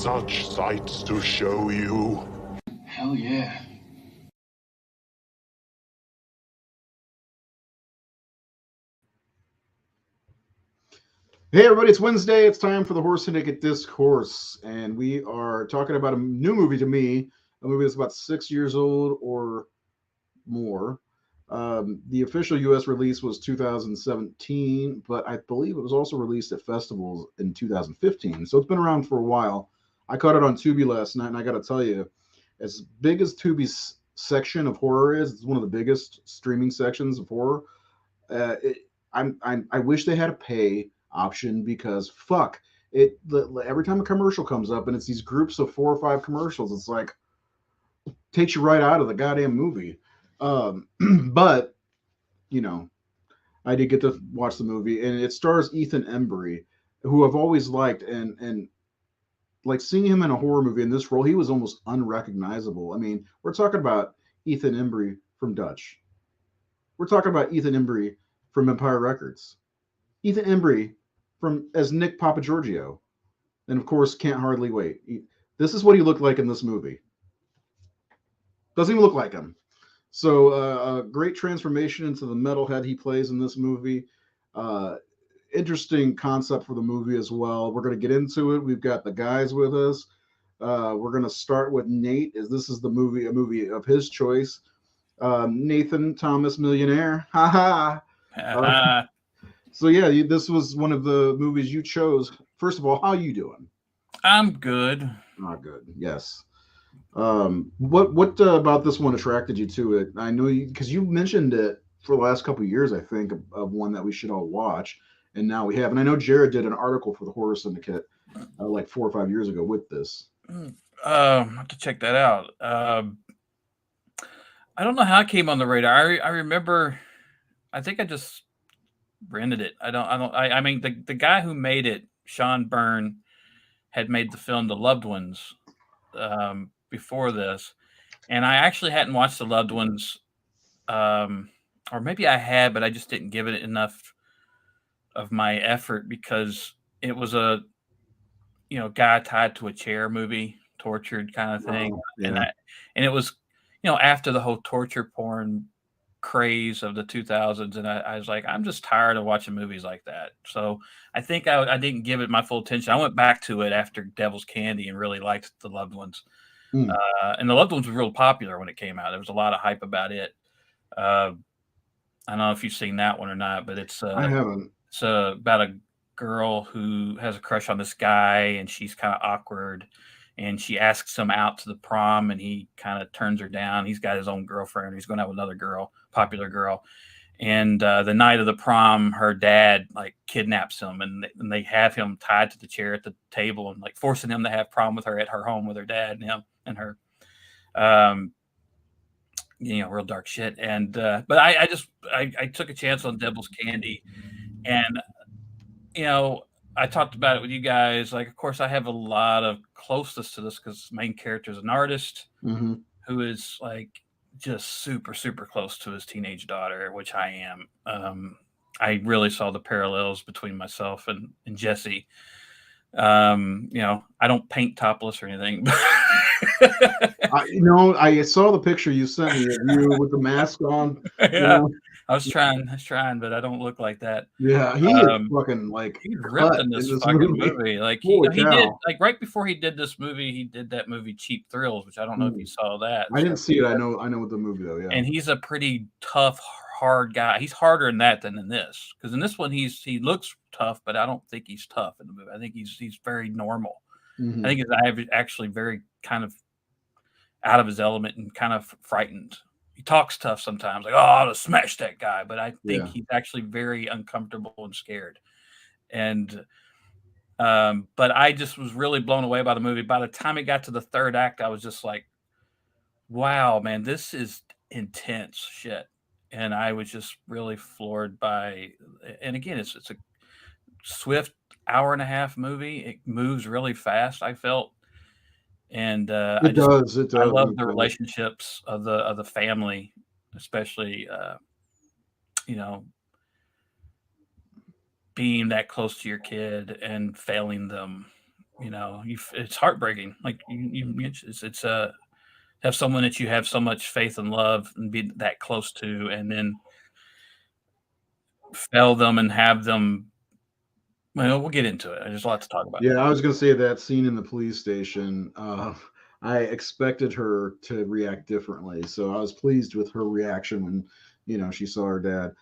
Such sights to show you. Hell yeah. Hey everybody, it's Wednesday. It's time for the Horror Syndicate Discourse, and we are talking about a new movie to me, a movie that's about 6 years old or more. The official U.S. release was 2017, but I believe it was also released at festivals in 2015, so it's been around for a while. I caught it on Tubi last night, and I got to tell you, as big as Tubi's section of horror is, it's one of the biggest streaming sections of horror. I wish they had a pay option because fuck it. Every time a commercial comes up and it's these groups of 4 or 5 commercials, it's like takes you right out of the goddamn movie. But you know, I did get to watch the movie, and it stars Ethan Embry, who I've always liked, and like seeing him in a horror movie in this role, he was almost unrecognizable. I mean, we're talking about Ethan Embry from Dutch. We're talking about Ethan Embry from Empire Records. Ethan Embry from as Nick Papagiorgio, and of course, Can't Hardly Wait. This is what he looked like in this movie. Doesn't even look like him. So a great transformation into the metalhead he plays in this movie. Interesting concept for the movie as well. We're going to get into it. We've got the guys with us. We're going to start with Nate, as this is a movie of his choice. Nathan Thomas, Millionaire. Ha ha. So yeah, this was one of the movies you chose. First of all, how you doing? I'm good. Good. Yes. What about this one attracted you to it? I know because you mentioned it for the last couple of years, I think, of one that we should all watch, and now we have. And I know Jared did an article for the Horror Syndicate like 4 or 5 years ago with this. I have to check that out. I don't know how it came on the radar. I remember. I think I just rented it. I mean, the guy who made it, Sean Byrne, had made the film The Loved Ones before this, and I actually hadn't watched The Loved Ones, or maybe I had, but I just didn't give it enough of my effort because it was a guy tied to a chair movie, tortured kind of thing. Oh, yeah. And it was after the whole torture porn craze of the 2000s, and I was like, I'm just tired of watching movies like that. So I think I didn't give it my full attention. I went back to it after Devil's Candy and really liked The Loved Ones. And The Loved Ones was real popular when it came out. There was a lot of hype about it. I don't know if you've seen that one or not, but it's I haven't. It's about a girl who has a crush on this guy, and she's kind of awkward, and she asks him out to the prom, and he kind of turns her down. He's got his own girlfriend. He's going out with another girl, popular girl. And the night of the prom, her dad like kidnaps him, and they have him tied to the chair at the table and like forcing him to have prom with her at her home with her dad and him and her. Real dark shit. And but I took a chance on Devil's Candy, and I talked about it with you guys. Like, of course, I have a lot of closeness to this because the main character is an artist who is like just super, super close to his teenage daughter, which I am. I really saw the parallels between myself and Jesse. I don't paint topless or anything. I saw the picture you sent me of you with the mask on. Yeah. I was trying, but I don't look like that. Yeah, he is fucking like he's ripped in this fucking movie. Like he did, like right before he did this movie, he did that movie Cheap Thrills, which I don't know if you saw that. I didn't see it. I know what the movie though. Yeah, and he's a pretty tough hard guy. He's harder in that than in this, because in this one he looks tough, but I don't think he's tough in the movie. I think he's very normal. Mhm. I think he's actually very kind of out of his element and kind of frightened. He talks tough sometimes, like, "Oh, I'll just smash that guy," but I think he's actually very uncomfortable and scared. And but I just was really blown away by the movie. By the time it got to the third act, I was just like, wow, man, this is intense shit. And I was just really floored by, and again, it's a swift hour and a half movie. It moves really fast, I felt. And It does. I love the relationships of the family, especially you know, being that close to your kid and failing them. You know, it's heartbreaking. Like you mentioned, it's have someone that you have so much faith and love and be that close to, and then fail them and have them. Well, we'll get into it. There's a lot to talk about. Yeah, I was gonna say that scene in the police station. I expected her to react differently, so I was pleased with her reaction when she saw her dad.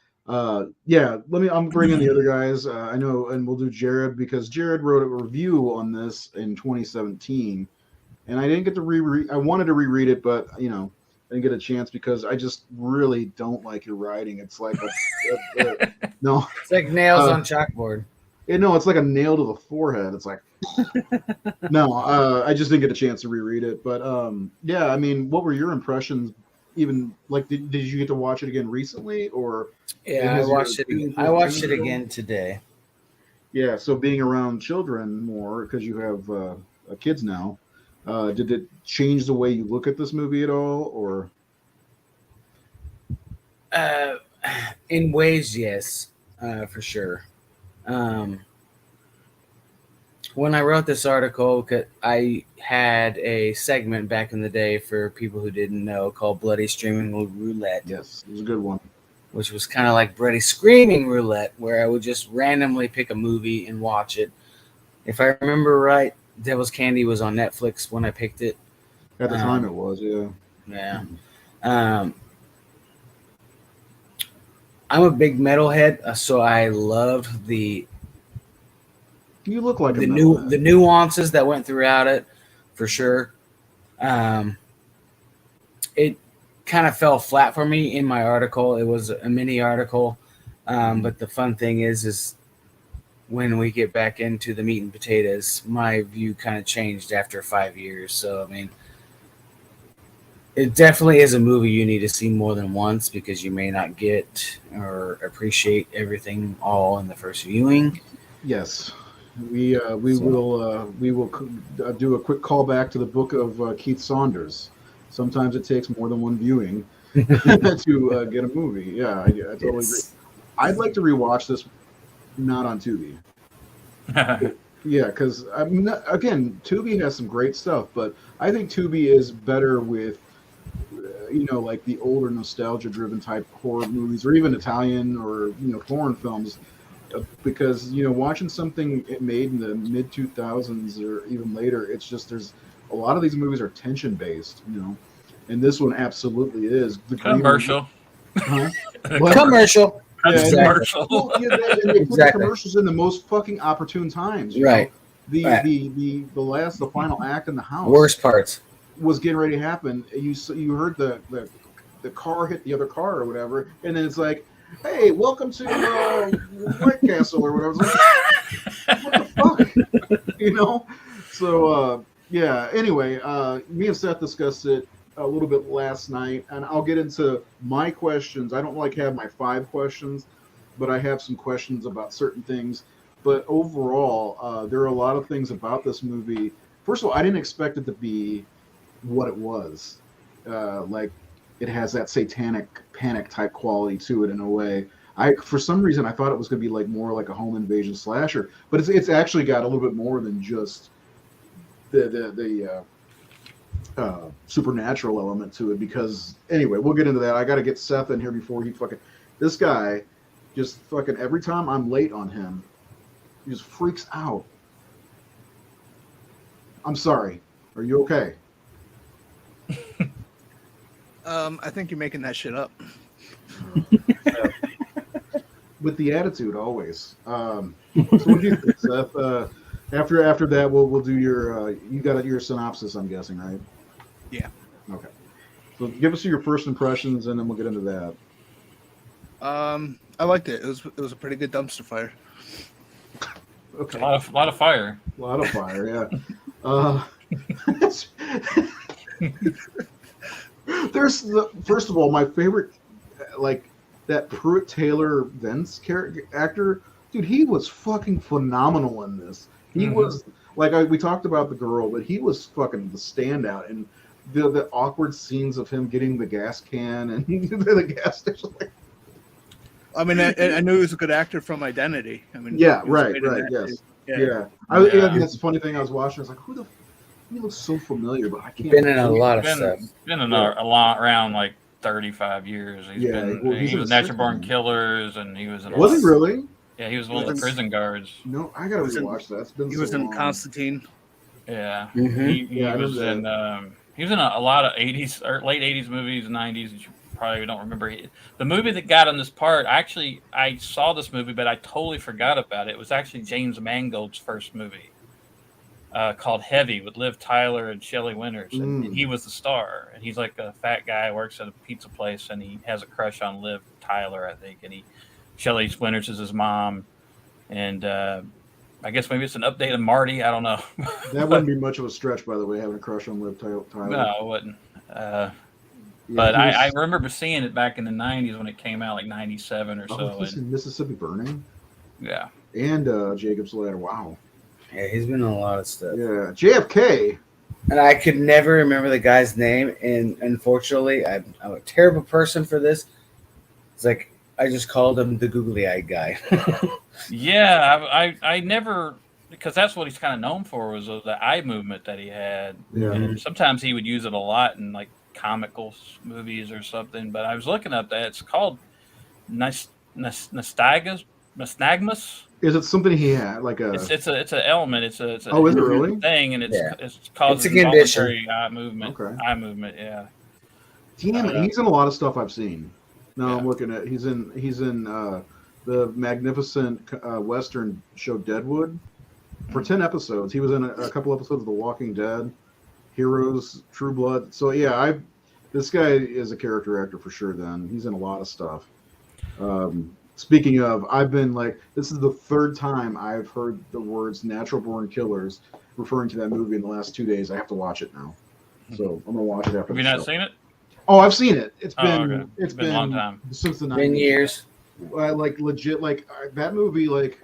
Yeah, I'm bringing the other guys. I know, and we'll do Jared because Jared wrote a review on this in 2017, and I didn't get to reread. I wanted to reread it, but I didn't get a chance because I just really don't like your writing. It's like no, it's like nails on chalkboard. It's like a nail to the forehead. It's like no, I just didn't get a chance to reread it. But yeah, I mean, what were your impressions? Even like, did you get to watch it again recently, or? Yeah, I watched it. I watched it again today. Yeah, so being around children more because you have kids now, did it change the way you look at this movie at all, or? In ways, yes, for sure. When I wrote this article, I had a segment back in the day for people who didn't know called Bloody Streaming Roulette. Yes, it was a good one. Which was kind of like Bloody Screaming Roulette, where I would just randomly pick a movie and watch it. If I remember right, Devil's Candy was on Netflix when I picked it. At the time it was, yeah. Yeah. I'm a big metalhead, so I loved the You look like the nuances that went throughout it, for sure. It kind of fell flat for me in my article. It was a mini article, but the fun thing is when we get back into the meat and potatoes, my view kind of changed after 5 years. So I mean, it definitely is a movie you need to see more than once because you may not get or appreciate everything all in the first viewing. Yes. We will do a quick callback to the book of Keith Saunders. Sometimes it takes more than one viewing to get a movie. Yeah, I totally agree. I'd like to rewatch this, not on Tubi. Yeah, because again, Tubi has some great stuff, but I think Tubi is better with like the older nostalgia-driven type horror movies, or even Italian or foreign films. Because watching something made in the mid 2000s or even later, it's just there's a lot of these movies are tension based, and this one absolutely is. The commercial. Commercial. Yeah, commercial. And they put the commercials in the most fucking opportune times. Right. The final act in the house. Worst parts was getting ready to happen. You heard the car hit the other car or whatever, and then it's like, hey, welcome to White Castle or whatever. Like, what the fuck? So, yeah. Anyway, me and Seth discussed it a little bit last night, and I'll get into my questions. I don't have my 5 questions, but I have some questions about certain things. But overall, there are a lot of things about this movie. First of all, I didn't expect it to be what it was. It has that satanic panic type quality to it in a way. For some reason I thought it was going to be more like a home invasion slasher, but it's actually got a little bit more than just the supernatural element to it. Because anyway, we'll get into that. I got to get Seth in here before this guy just fucking every time I'm late on him, he just freaks out. I'm sorry. Are you okay? I think you're making that shit up. With the attitude always. So what do you think, Seth? After that, we'll do your you got your synopsis, I'm guessing, right? Yeah. Okay. So give us your first impressions, and then we'll get into that. I liked it. It was a pretty good dumpster fire. Okay. A lot of fire. A lot of fire, yeah. There's first of all, my favorite, like that Pruitt Taylor Vince character actor, dude. He was fucking phenomenal in this. He was like we talked about the girl, but he was fucking the standout. And the awkward scenes of him getting the gas can and the gas station. I mean, I knew he was a good actor from Identity. I mean, yeah, he was right, great in that, yes, too. yeah. That's the funny thing. I was watching. I was like, who the. He looks so familiar, but I can't. Been in a lot of stuff. Been in a lot around like 35 years. He was Natural Born Killers, and he was in. Was he really? Yeah, he was one of the prison guards. No, I gotta rewatch that. It's been He was in Constantine. Yeah, Mm-hmm. he was in. He was in a lot of 80s or late 80s movies, 90s. That you probably don't remember. The movie that got on this part, actually, I saw this movie, but I totally forgot about it. It was actually James Mangold's first movie. Called Heavy with Liv Tyler and Shelley Winters, and he was the star. And he's like a fat guy who works at a pizza place, and he has a crush on Liv Tyler, I think. And Shelley Winters is his mom, and I guess maybe it's an update of Marty. I don't know. That wouldn't be much of a stretch, by the way, having a crush on Liv Tyler. No, it wouldn't. But I remember seeing it back in the 90s when it came out, like 97 or so. And Mississippi Burning. Yeah. And Jacob's Ladder. Wow. Yeah, he's been in a lot of stuff. Yeah, JFK. And I could never remember the guy's name, and unfortunately, I'm a terrible person for this. It's like I just called him the googly-eyed guy. Yeah, I never, because that's what he's kind of known for, was the eye movement that he had. Yeah. And sometimes he would use it a lot in like comical movies or something. But I was looking up that it's called nystagmus. Is it something he had? Like a? It's an element. It's a is it really? thing, and Yeah. it's causes It's a condition. involuntary eye movement. Okay. Eye movement. Yeah. Damn it, he's in a lot of stuff I've seen. No, Yeah. I'm looking at. He's in the magnificent Western show Deadwood for 10 episodes. He was in a couple episodes of The Walking Dead, Heroes, True Blood. So yeah, this guy is a character actor for sure. Then he's in a lot of stuff. Speaking of, I've been like, this is the third time I've heard the words "Natural Born Killers" referring to that movie in the last 2 days. I have to watch it now, so I'm gonna watch it after. Have you not seen it? Oh, I've seen it. It's been okay. it's been a long time since the 90s. Been years. Like legit, like that movie. Like,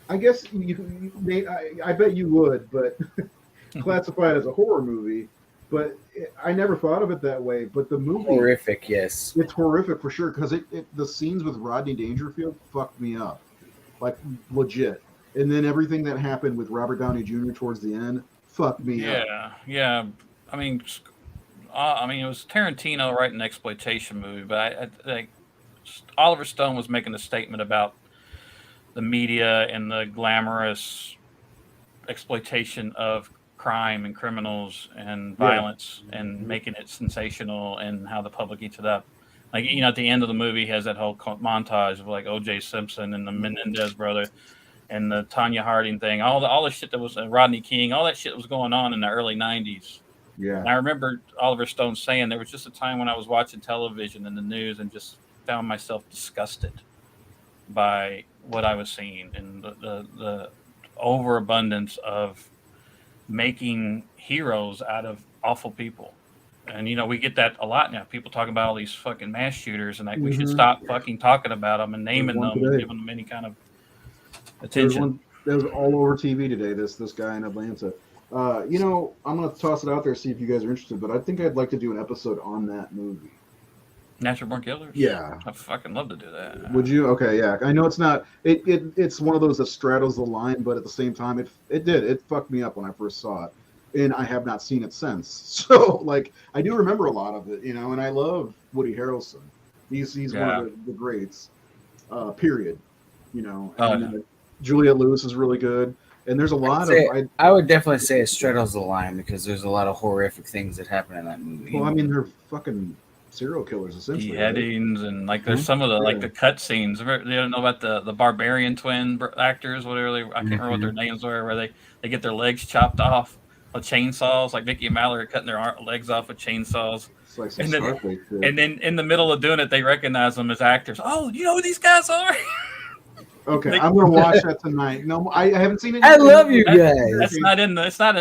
I guess I bet you would, but classify it as a horror movie. But I never thought of it that way. But the movie, Horrific, yes. it's horrific for sure because the scenes with Rodney Dangerfield fucked me up, like legit. And then everything that happened with Robert Downey Jr. towards the end fucked me up. Yeah. I mean, it was Tarantino writing an exploitation movie, but I think Oliver Stone was making a statement about the media and the glamorous exploitation of crime and criminals and violence and making it sensational and how the public eats it up. Like, at the end of the movie he has that whole montage of like O.J. Simpson and the Menendez brother and the Tanya Harding thing, all the shit that was Rodney King, all that shit was going on in the early 90s. Yeah. And I remember Oliver Stone saying there was just a time when I was watching television and the news and just found myself disgusted by what I was seeing and the overabundance of making heroes out of awful people. And we get that a lot now. People talk about all these fucking mass shooters, and like we should stop fucking talking about them and naming them and giving them any kind of attention. That was all over TV today. This guy in Atlanta. I'm gonna toss it out there, see if you guys are interested. But I think I'd like to do an episode on that movie. Natural Born Killers. Yeah, I fucking love to do that. Would you? Okay, yeah. I know it's not. It's one of those that straddles the line, but at the same time, it fucked me up when I first saw it, and I have not seen it since. So like, I do remember a lot of it, and I love Woody Harrelson. He's one of the greats. Period. And Juliette Lewis is really good, and there's a lot of. I would definitely say it straddles the line because there's a lot of horrific things that happen in that movie. Well, I mean, they're fucking serial killers, essentially. beheadings, and like there's some of the like the cut scenes. You don't know about the barbarian twin actors, whatever they, I can't remember what their names were, where they get their legs chopped off with chainsaws, like Vicky and Mallory cutting their legs off with chainsaws. It's like some Scarface shit. And then in the middle of doing it, they recognize them as actors. Oh, you know who these guys are? Okay, I'm gonna watch that tonight. No, I haven't seen it. I love you guys. It's not in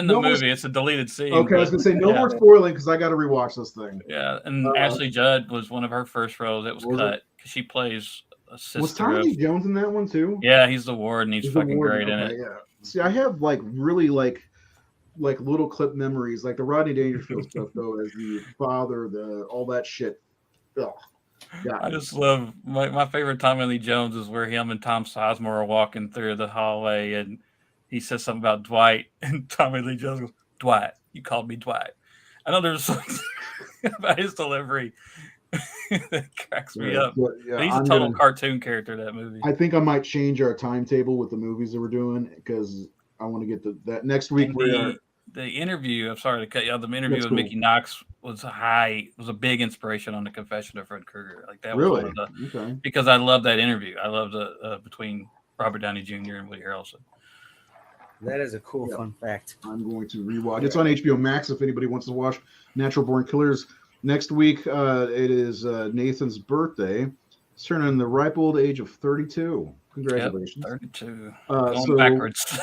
the movie. It's a deleted scene. Okay, I was gonna say no more spoiling because I got to rewatch this thing. Yeah, and Ashley Judd was one of her first roles. It was cut because she plays a sister. Was Tommy Lee Jones in that one too? Yeah, he's the ward, and he's fucking great in it. Yeah. See, I have like really like little clip memories, like the Rodney Dangerfield stuff though, as the father, all that shit. Ugh. Yeah. I just love my favorite Tommy Lee Jones is where him and Tom Sizemore are walking through the hallway, and he says something about Dwight, and Tommy Lee Jones goes, "Dwight, you called me Dwight." I know there's something about his delivery that cracks me up. Yeah, he's a total cartoon character in that movie. I think I might change our timetable with the movies that we're doing because I want to get that next week. The interview, I'm sorry to cut you off. The interview with Mickey Knox was a big inspiration on The Confession of Fred Krueger. Like that was one of the, because I love that interview. I love the between Robert Downey Jr. and Woody Harrelson. That is a cool fun fact. I'm going to rewatch. It's on HBO Max if anybody wants to watch Natural Born Killers. Next week, it is Nathan's birthday. He's turning the ripe old age of 32. Congratulations. Yep, 32. Going backwards.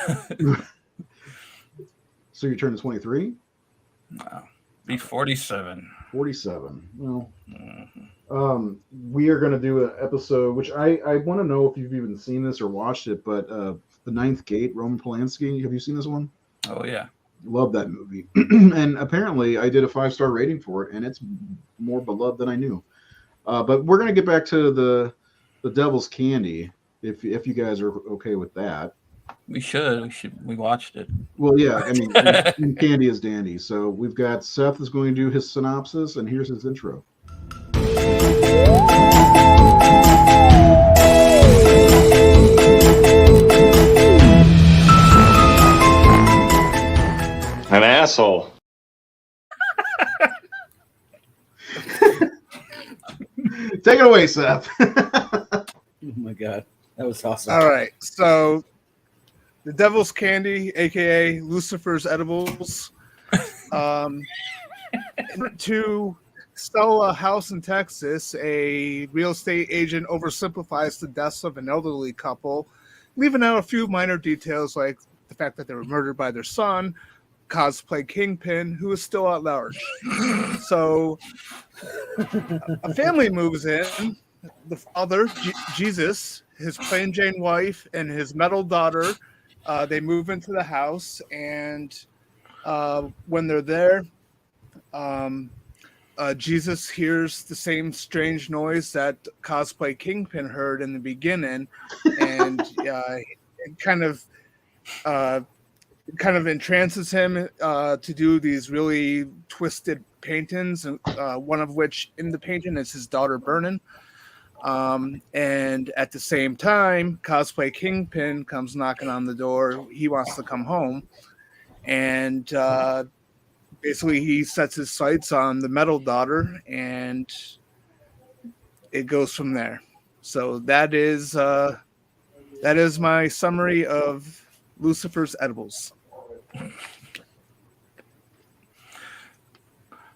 So you're turning 23? No. Be 47. 47. Well, we are going to do an episode, which I want to know if you've even seen this or watched it, but The Ninth Gate, Roman Polanski. Have you seen this one? Oh, yeah. Love that movie. And apparently I did a 5-star rating for it, and it's more beloved than I knew. But we're going to get back to the Devil's Candy, if you guys are okay with that. We should. We watched it. Well, yeah. I mean, Candy is dandy. So we've got Seth is going to do his synopsis, and here's his intro. An asshole. Take it away, Seth. Oh my God, that was awesome. All right, so the Devil's Candy, aka Lucifer's Edibles, to sell a house in Texas, a real estate agent oversimplifies the deaths of an elderly couple, leaving out a few minor details like the fact that they were murdered by their son, cosplay Kingpin, who is still at large. So a family moves in. The father, Jesus, his plain Jane wife, and his metal daughter, they move into the house. And when they're there, Jesus hears the same strange noise that cosplay Kingpin heard in the beginning. And it kind of entrances him to do these really twisted paintings, and one of which in the painting is his daughter burning. And at the same time, cosplay Kingpin comes knocking on the door. He wants to come home, and basically he sets his sights on the metal daughter, and it goes from there. So that is my summary of Lucifer's Edibles.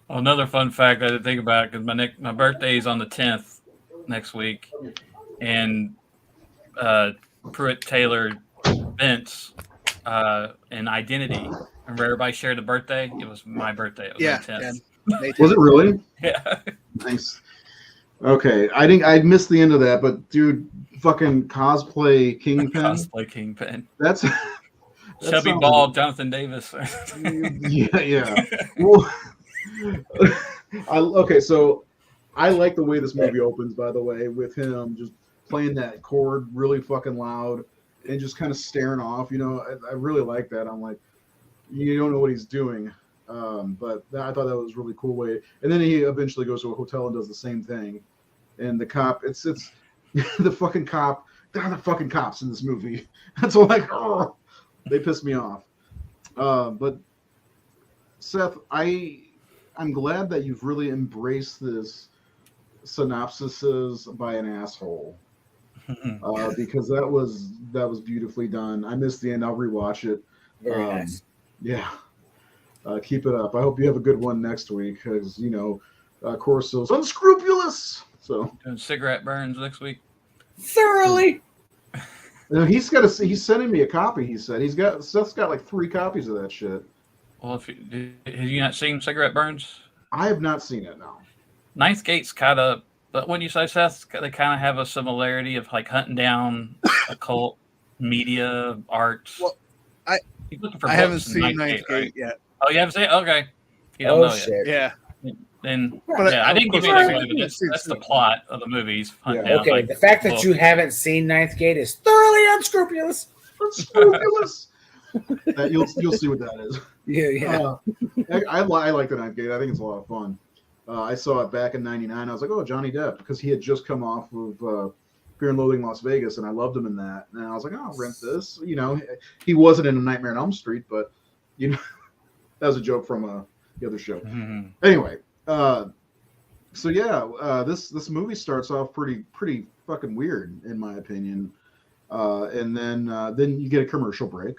Well, another fun fact I didn't think about, because my birthday is on the 10th next week, and Pruitt Taylor Vince and Identity. Remember everybody shared a birthday? It was my birthday. It was the 10th. Was it really? Yeah. Nice. Okay, I missed the end of that, but dude, fucking cosplay Kingpin. Cosplay Kingpin. That's Chubby Bald Jonathan Davis. yeah. Well, okay, so I like the way this movie opens, by the way, with him just playing that chord really fucking loud and just kind of staring off. You know, I really like that. I'm like, you don't know what he's doing, but I thought that was a really cool way. And then he eventually goes to a hotel and does the same thing. And the cop, it's the fucking cop. God, the fucking cops in this movie. That's all like, oh, they piss me off. But Seth, I'm glad that you've really embraced this synopsises by an asshole. Because that was beautifully done. I missed the end. I'll rewatch it. Very nice. Yeah. Keep it up. I hope you have a good one next week because, Corso's unscrupulous. So Doing cigarette burns next week. Thoroughly. He's sending me a copy. He said Seth's got like 3 copies of that shit. Well, have you not seen Cigarette Burns? I have not seen it now. Ninth Gate's kind of, but when you say Seth, they kind of have a similarity of like hunting down occult media, arts. Well, I I haven't seen Ninth Gate right? yet. Oh, you haven't seen it? Okay. You don't know shit. Yeah. yet. Then, But I didn't give you course, the movie, but that's the plot of the movies. Hunt Yeah. down, Okay, like, the fact that books. you haven't seen Ninth Gate is thoroughly unscrupulous. Unscrupulous. You'll see what that is. Yeah. I like the Ninth Gate. I think it's a lot of fun. I saw it back in '99. I was like, oh, Johnny Depp, because he had just come off of Fear and Loathing Las Vegas, and I loved him in that. And I was like, oh, I'll rent this. He wasn't in A Nightmare on Elm Street, but that was a joke from the other show. Mhm. Anyway, this movie starts off pretty fucking weird in my opinion, and then you get a commercial break,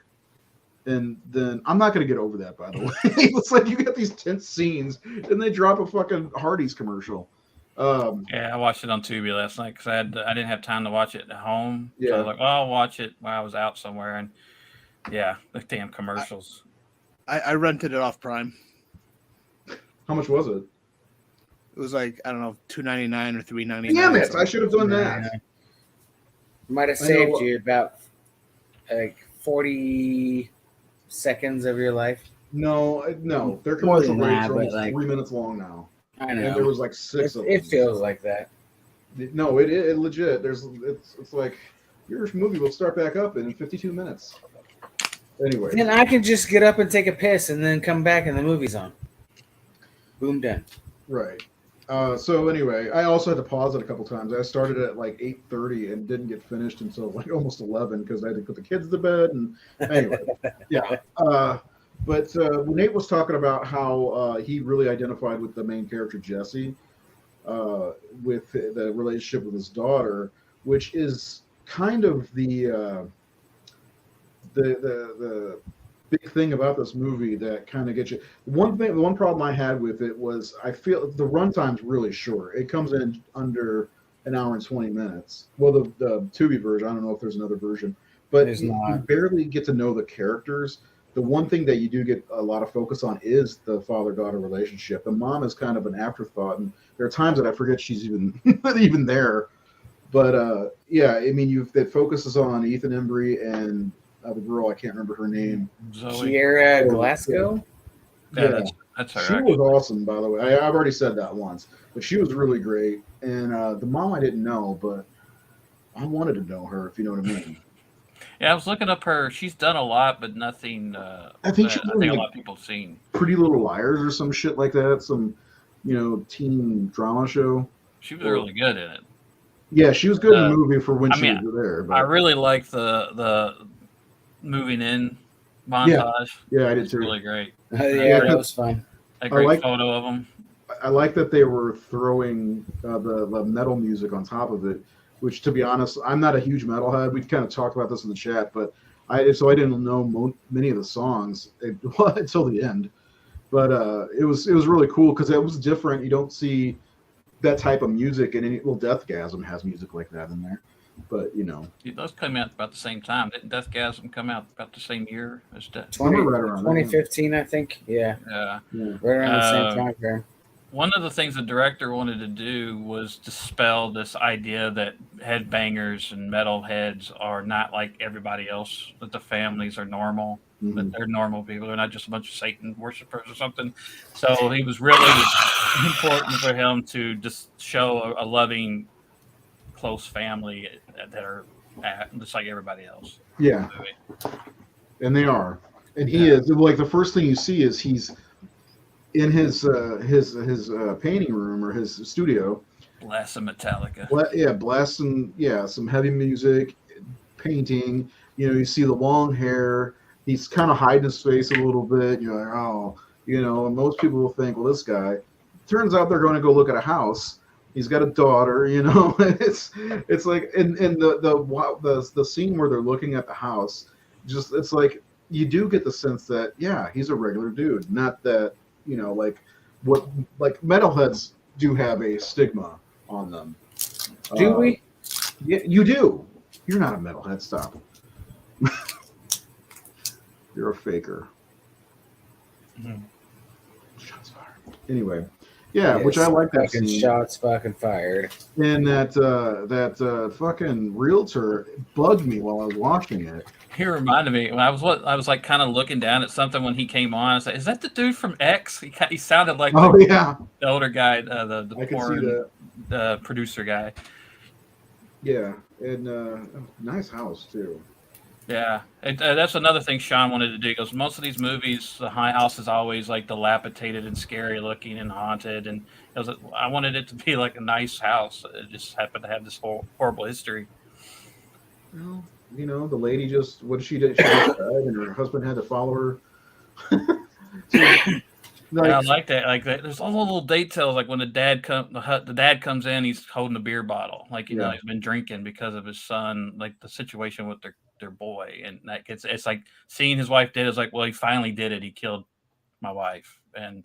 and then I'm not gonna get over that, by the way. It's like you get these tense scenes, and they drop a fucking Hardee's commercial. Yeah, I watched it on Tubi last night because I didn't have time to watch it at home. So I Yeah. was like, well, I'll watch it while I was out somewhere, and yeah, the damn commercials. I rented it off Prime. How much was it? It was like, I don't know, $2.99 or $3.99. Damn it! I should have done that. Might have I know saved what- you about like 40 seconds of your life. No. Their More commercial than breaks that, are but, almost like- 3 minutes long now. I And there know. was like 6 of them. It feels like that. No, it legit. It's like your movie will start back up in 52 minutes. Anyway, Then I can just get up and take a piss and then come back and the movie's on. Boom, done. right. So anyway, I also had to pause it a couple times. I started at like 8:30 and didn't get finished until like almost 11 because I had to put the kids to bed. And anyway, yeah. But when Nate was talking about how he really identified with the main character Jesse, with the relationship with his daughter, which is kind of the big thing about this movie that kind of gets you. The one problem I had with it was I feel the runtime's really short. It comes in under an hour and 20 minutes. Well, the Tubi version, I don't know if there's another version, but There's you not. barely get to know the characters. The one thing that you do get a lot of focus on is the father-daughter relationship. The mom is kind of an afterthought, and there are times that I forget she's even there. But yeah, I mean, that focuses on Ethan Embry and the girl, I can't remember her name. Zoe. Kiera Glasgow? Yeah, that's her. She was awesome, by the way. I've already said that once, but she was really great. And the mom I didn't know, but I wanted to know her, if you know what I mean. Yeah, I was looking up her. She's done a lot, but nothing. I think that she's I doing, think a like, lot of people have seen. Pretty Little Liars or some shit like that. Some, teen drama show. She was really good in it. Yeah, she was good in the movie for when I she mean, was there. But I really like the moving in montage. yeah, I did It's too. really great. Yeah, that was fun. A great like- photo of them. I like that they were throwing the metal music on top of it, which, to be honest, I'm not a huge metalhead. We've kind of talked about this in the chat, but I didn't know many of the songs until the end. But it was really cool because it was different. You don't see that type of music, and Deathgasm has music like that in there. But Those came out about the same time. Didn't Deathgasm come out about the same year as Death? 20, right around there. 2015, I think. Yeah, Yeah. yeah. right around the same time frame. One of the things the director wanted to do was dispel this idea that headbangers and metalheads are not like everybody else, that the families are normal, that they're normal people. They're not just a bunch of Satan worshipers or something. So he was really important for him to just show a loving, close family that are just like everybody else. Yeah, and they are. And he is, like, the first thing you see is he's in his painting room or his studio. Blast some Metallica. Blasting some heavy music, painting. You see the long hair. He's kind of hiding his face a little bit. You're like, oh, and most people will think, well, this guy. Turns out they're going to go look at a house He's got a daughter, you know. It's like in the scene where they're looking at the house, just it's like you do get the sense that yeah, he's a regular dude, not that you know what metalheads do have a stigma on them. Do we? Yeah, you do. You're not a metalhead. Stop. You're a faker. Mhm. Shots fired. Anyway, yeah, Yes, which I like that fucking scene. shots fucking fired. And that fucking realtor bugged me while I was watching it. He reminded me when I was like kind of looking down at something when he came on. I was like, "Is that the dude from X?" He sounded like Oh yeah, the older guy, the I can see porn that. producer guy. Yeah, and nice house too. Yeah, that's another thing Sean wanted to do. Because most of these movies, the high house is always like dilapidated and scary looking and haunted, and I wanted it to be like a nice house. It just happened to have this horrible history. Well, you know, the lady just what did she do? She just died, and her husband had to follow her. I like that. Like there's all the little details, like when the dad comes in, he's holding a beer bottle, like you know Yeah. he's been drinking because of his son, like the situation with their boy, and like it's like seeing his wife dead is like, well, he finally did it. He killed my wife, and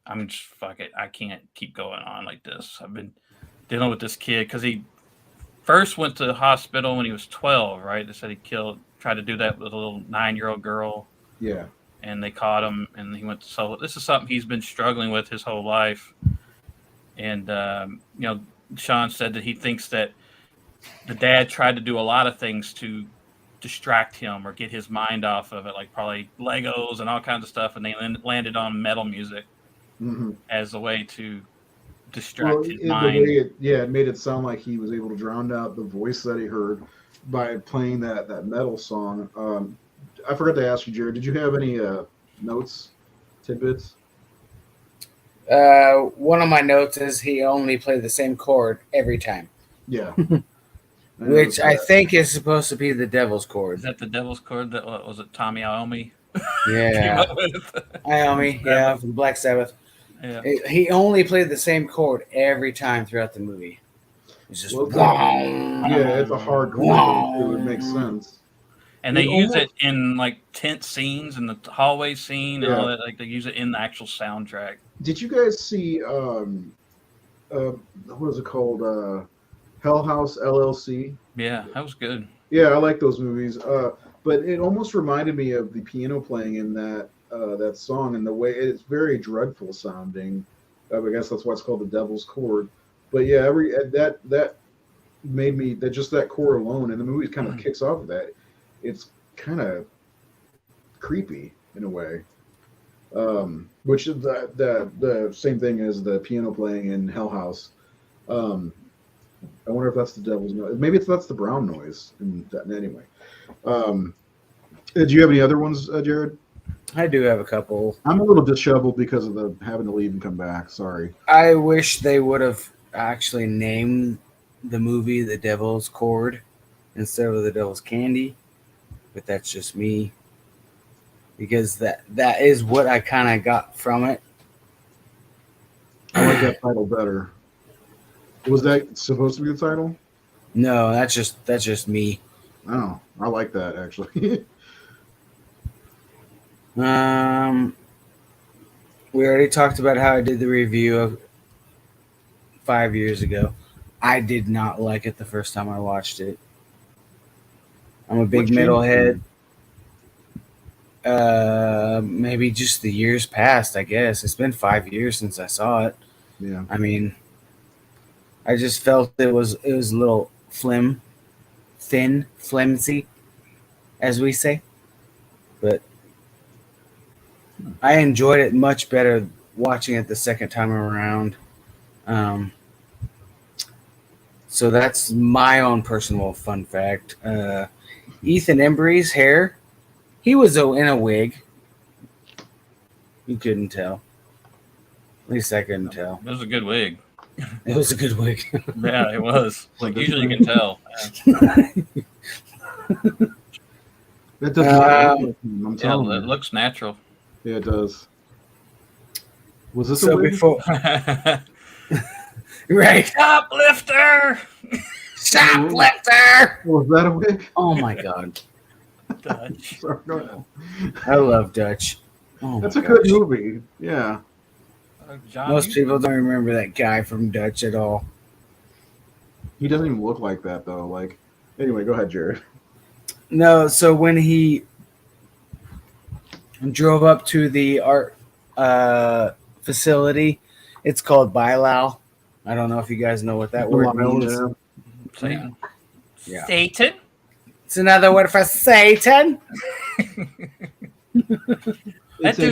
I'm just fuck it. I can't keep going on like this. I've been dealing with this kid because he first went to the hospital when he was 12, right? They said he tried to do that with a little 9-year-old girl. Yeah. And they caught him, and he went to solo. This is something he's been struggling with his whole life. And, you know, Sean said that he thinks that the dad tried to do a lot of things to distract him or get his mind off of it, like probably Legos and all kinds of stuff. And they landed on metal music as a way to distract his mind. The way it made it sound like he was able to drown out the voice that he heard by playing that metal song. I forgot to ask you, Jared. Did you have any notes, tidbits? One of my notes is he only played the same chord every time. Yeah. Which I think is supposed to be the devil's chord. Is that the devil's chord? That was it, Tommy Iommi? Yeah. Iommi, yeah, from Black Sabbath. Yeah. He only played the same chord every time throughout the movie. It's just it's a hard chord. It would make sense. And they use it in like tense scenes in the hallway scene and all that. Like they use it in the actual soundtrack. Did you guys see what is it called? Hell House LLC? Yeah, that was good. Yeah, I like those movies. But it almost reminded me of the piano playing in that song and the way it's very dreadful sounding. I guess that's why it's called the Devil's Chord. But yeah, that made me that chord alone, and the movie kind of kicks off with that. It's kind of creepy in a way, which is the same thing as the piano playing in Hell House. I wonder if that's the devil's noise. Maybe that's the brown noise. Anyway, do you have any other ones, Jared? I do have a couple. I'm a little disheveled because of the having to leave and come back. Sorry. I wish they would have actually named the movie The Devil's Chord instead of The Devil's Candy. But that's just me, because that is what I kind of got from it. I like that title better. Was that supposed to be the title? No, that's just me. Oh, I like that actually. We already talked about how I did the review of 5 years ago. I did not like it the first time I watched it. I'm a big metalhead. Maybe just the years passed, I guess. It's been 5 years since I saw it. Yeah. I mean, I just felt it was a little flimsy, as we say. But I enjoyed it much better watching it the second time around. So that's my own personal fun fact. Ethan Embry's hair, he was in a wig. You couldn't tell. At least I couldn't tell. It was a good wig. It was a good wig. Yeah, it was. Like usually you can tell. That doesn't. I'm telling you. It looks natural. Yeah, it does. Was this so a wig? Right. Shoplifter. Shoplifter. Was that a wig? Oh my god. Dutch. Sorry, go ahead. I love Dutch. Oh That's my a good gosh. movie. Yeah. John Most Huston. people don't remember that guy from Dutch at all. He doesn't even look like that though. Like, anyway, go ahead, Jared. No, so when he drove up to the art facility, it's called Bilal. I don't know if you guys know what that word means. Yeah. Satan. Yeah. Satan. It's another word for Satan. It's a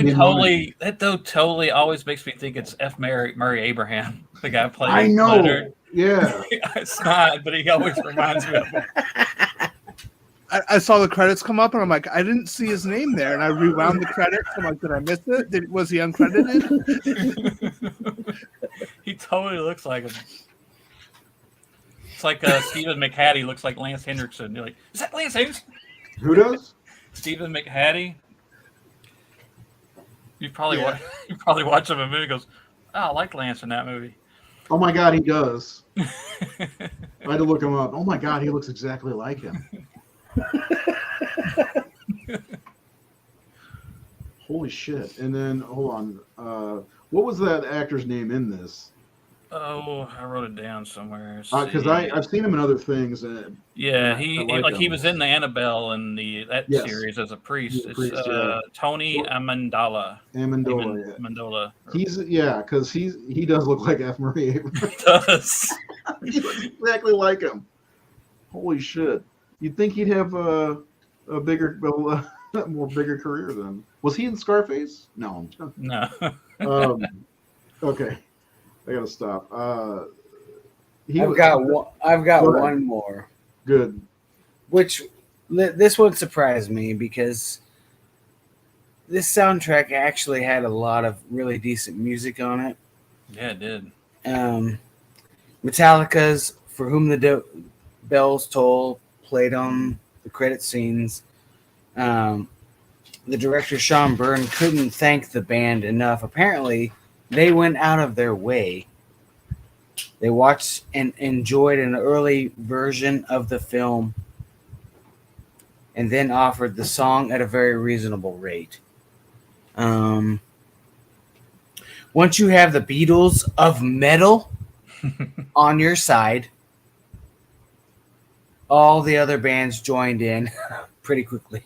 That dude totally always makes me think it's F. Murray Abraham, the guy playing. I know. Leonard. Yeah. It's not, but he always reminds me of him. I saw the credits come up, and I'm like, I didn't see his name there, and I rewound the credits. I'm like, did I miss it? Was he uncredited? He totally looks like him. It's like Stephen McHattie looks like Lance Hendrickson. You're like, is that Lance Hendrickson? Who does? Stephen McHattie. You probably watch him in a movie and goes, oh, I like Lance in that movie. Oh my God, he does. I had to look him up. Oh my God, he looks exactly like him. Holy shit. And then, hold on. What was that actor's name in this? Oh, I wrote it down somewhere. Because I've seen him in other things. Yeah, I like he him. was in the Annabelle and that Yes. series as a priest. He's a priest, yeah. Tony Amendola. Amendola. Yeah. Because he does look like F. Murray Abraham. He does. He looks exactly like him. Holy shit! You'd think he'd have a bigger, more bigger career then. Was he in Scarface? No. No. Okay, I gotta stop. I've got one more. Good. Which this would surprise me because this soundtrack actually had a lot of really decent music on it. Yeah, it did. Metallica's "For Whom the Bells Toll" played on the credit scenes. The director Sean Byrne couldn't thank the band enough. Apparently, they went out of their way. They watched and enjoyed an early version of the film and then offered the song at a very reasonable rate. Once you have the Beatles of metal on your side, all the other bands joined in pretty quickly.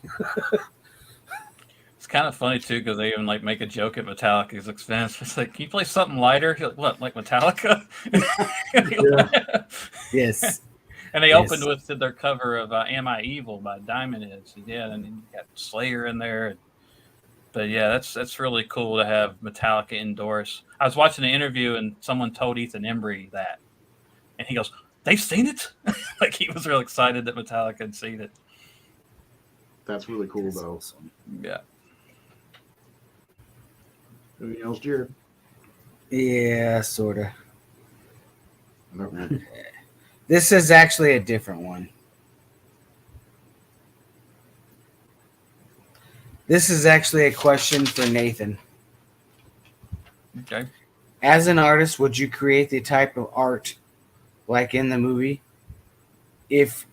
It's kind of funny too because they even like make a joke at Metallica's expense. It's like, can you play something lighter? You're like, what, like Metallica? Yeah. Yes. And they Yes. opened with their cover of "Am I Evil" by Diamond Heads. Yeah, and then you got Slayer in there. But yeah, that's really cool to have Metallica endorse. I was watching an interview and someone told Ethan Embry that, and he goes, "They've seen it." Like he was real excited that Metallica had seen it. That's really cool, though. Yeah. Anything else, Jared? Yeah, sort of. No. This is actually a different one. This is actually a question for Nathan. Okay. As an artist, would you create the type of art like in the movie? If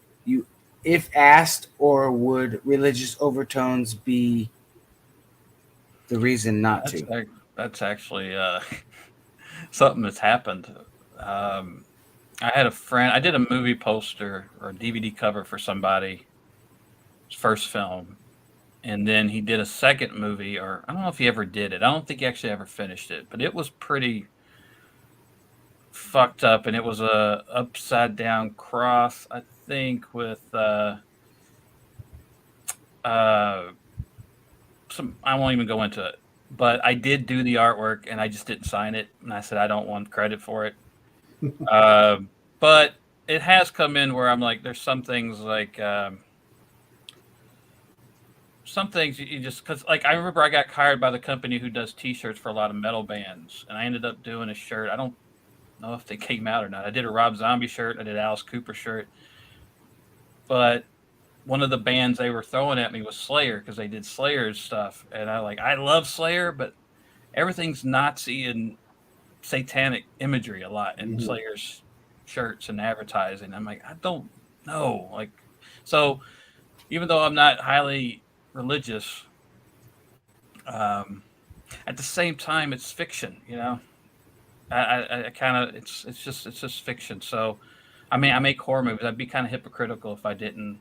asked, or would religious overtones be the reason not to? That's actually something that's happened. I had a friend. I did a movie poster or a DVD cover for somebody's first film, and then he did a second movie, or I don't know if he ever did it. I don't think he actually ever finished it, but it was pretty fucked up, and it was a upside down cross, I think, with some. I won't even go into it, but I did do the artwork, and I just didn't sign it, and I said I don't want credit for it. But it has come in where I'm like, there's some things like some things you just, because like I remember I got hired by the company who does T-shirts for a lot of metal bands, and I ended up doing a shirt. I don't know if they came out or not. I did a Rob Zombie shirt. I did Alice Cooper shirt. But one of the bands they were throwing at me was Slayer because they did Slayer's stuff, and I love Slayer, but everything's Nazi and satanic imagery a lot in Slayer's shirts and advertising. I'm like, I don't know. Like, so even though I'm not highly religious, at the same time, it's fiction, you know. I kind of it's just fiction. So, I mean, I make horror movies. I'd be kind of hypocritical if I didn't.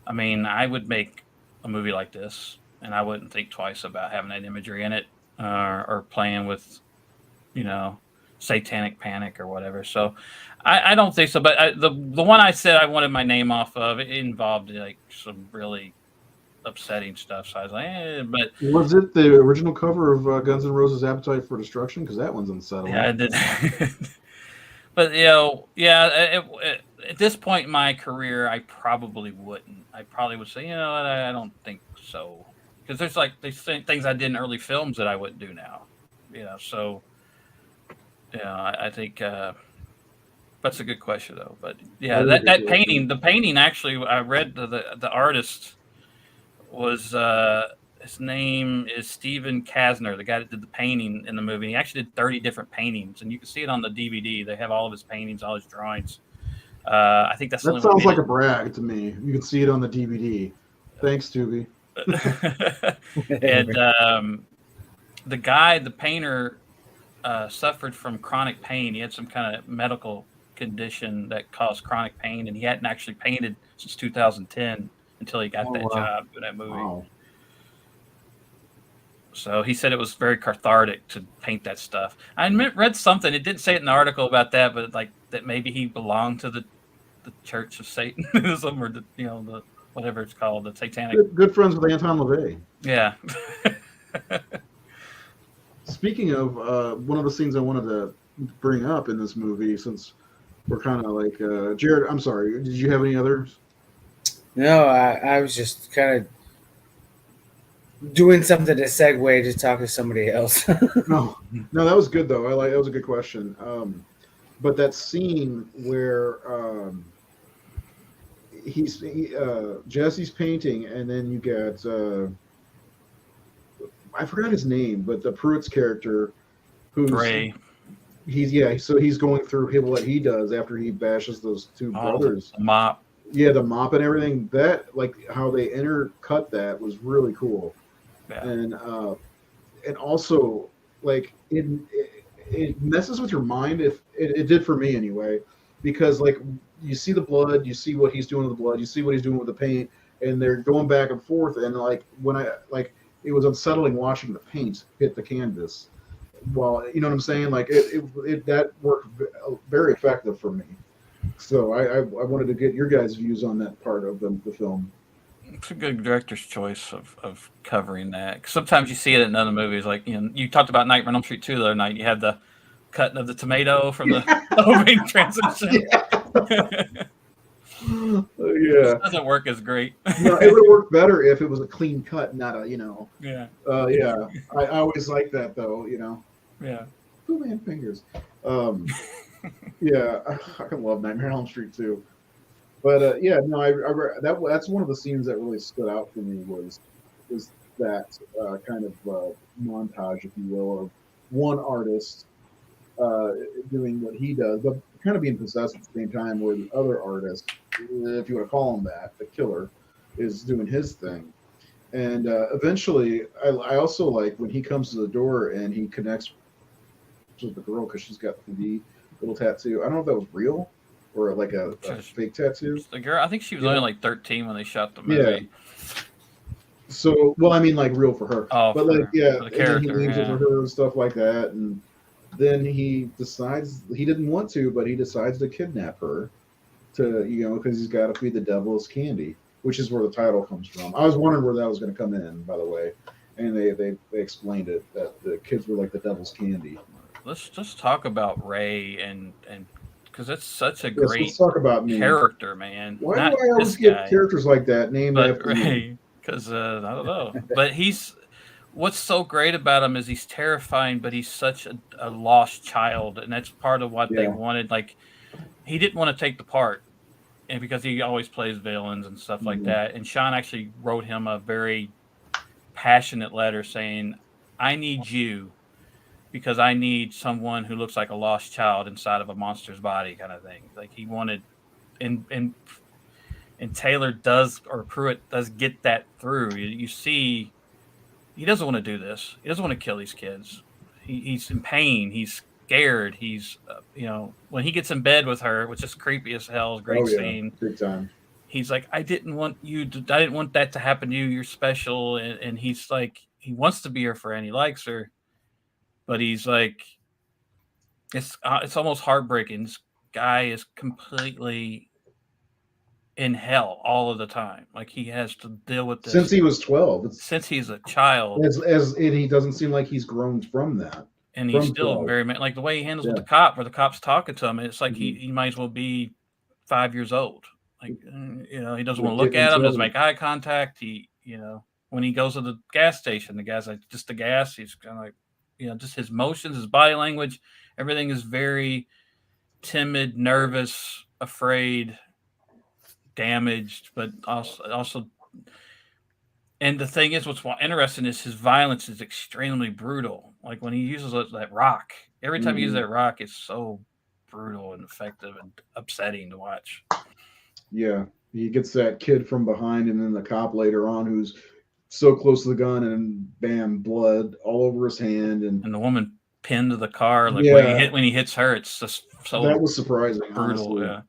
I mean, I would make a movie like this, and I wouldn't think twice about having that imagery in it, or playing with, you know, satanic panic or whatever. So, I don't think so. But the one I said I wanted my name off of, it involved like some really upsetting stuff. So I was like, but was it the original cover of Guns N' Roses' "Appetite for Destruction"? Because that one's unsettling. yeah, I did. But you know, yeah, at this point in my career, I probably wouldn't. I probably would say, you know, I don't think so, because there's things I did in early films that I wouldn't do now. You know, so yeah, I think that's a good question though. But yeah, that painting, the painting actually, I read the artist was his name is Steven Kasner, the guy that did the painting in the movie. He actually did 30 different paintings, and you can see it on the DVD. They have all of his paintings, all his drawings. I think that sounds like a brag to me. You can see it on the DVD. Thanks, Tubi. And the guy, the painter, suffered from chronic pain. He had some kind of medical condition that caused chronic pain, and he hadn't actually painted since 2010 until he got that job in that movie. Wow. So he said it was very cathartic to paint that stuff. I read something. It didn't say it in the article about that, but like that maybe he belonged to the Church of Satanism, or the whatever it's called, the satanic. Good friends with Anton LaVey. Yeah. Speaking of one of the scenes I wanted to bring up in this movie, since we're kind of like Jared, I'm sorry. Did you have any others? No, I was just kind of doing something to segue to talk to somebody else. No, that was good though. That was a good question. But that scene where Jesse's painting, and then you get I forgot his name, but the Pruitt's character, who's Ray. So he's going through what he does after he bashes those two brothers. The mop. Yeah, the mop and everything. That, like, how they intercut that was really cool. Yeah. And also, like, it messes with your mind, if it did for me anyway, because like you see the blood, you see what he's doing with the blood, you see what he's doing with the paint, and they're going back and forth, and like it was unsettling watching the paint hit the canvas. Well, you know what I'm saying? Like it that worked very effective for me. So I wanted to get your guys' views on that part of the film. It's a good director's choice of covering that. Sometimes you see it in other movies, like you talked about Nightmare on Elm Street 2 the other night. You had the cutting of the tomato from the opening transition. Yeah. It doesn't work as great. No, it would work better if it was a clean cut, not a Yeah. Yeah. I always like that though. Yeah. Two man fingers. Yeah, I can love Nightmare on Elm Street too. But that's one of the scenes that really stood out for me was that kind of montage, if you will, of one artist doing what he does, but kind of being possessed at the same time, where the other artist, if you want to call him that, the killer, is doing his thing. And eventually, I also like when he comes to the door and he connects with the girl because she's got the little tattoo. I don't know if that was real or like a fake tattoo. The girl, I think she was only like 13 when they shot the movie. Yeah. So, well, I mean, like real for her. Oh, but like, yeah, the character, and then he leaves it for her and stuff like that. And then he decides he didn't want to, but he decides to kidnap her to, because he's got to feed the devil his candy, which is where the title comes from. I was wondering where that was going to come in, by the way. And they explained it, that the kids were like the devil's candy. Let's just talk about Ray and because it's such a great let's talk about character, man. Why do I always get characters like that named after Ray? Because I don't know. But what's so great about him is he's terrifying, but he's such a lost child, and that's part of what they wanted. Like, he didn't want to take the part, and because he always plays villains and stuff like that. And Sean actually wrote him a very passionate letter saying, "I need you because I need someone who looks like a lost child inside of a monster's body, kind of thing. Like he wanted, and Taylor does, or Pruitt does get that through. You see, he doesn't want to do this. He doesn't want to kill these kids. He's in pain. He's scared. He's, when he gets in bed with her, which is creepy as hell, great scene. Big time. He's like, I didn't want that to happen to you. You're special. And he's like, he wants to be her friend. He likes her, but he's like, it's almost heartbreaking. This guy is completely in hell all of the time. Like he has to deal with this Since he was 12. since he's a child. And he doesn't seem like he's grown from that. And he's still 12. very, like the way he handles with the cop, where the cop's talking to him, it's like he might as well be 5 years old. Like, he doesn't want to look at him, doesn't make eye contact. When he goes to the gas station, the guy's like, just the gas. He's kind of like, just his motions, his body language, everything is very timid, nervous, afraid, damaged, but also. And the thing is, what's interesting is his violence is extremely brutal. Like when he uses that rock, every time he uses that rock, it's so brutal and effective and upsetting to watch. Yeah, he gets that kid from behind, and then the cop later on who's so close to the gun, and bam, blood all over his hand, and the woman pinned to the car. Like when he hits her, it's just so that was surprising, brutal. Honestly. Yeah.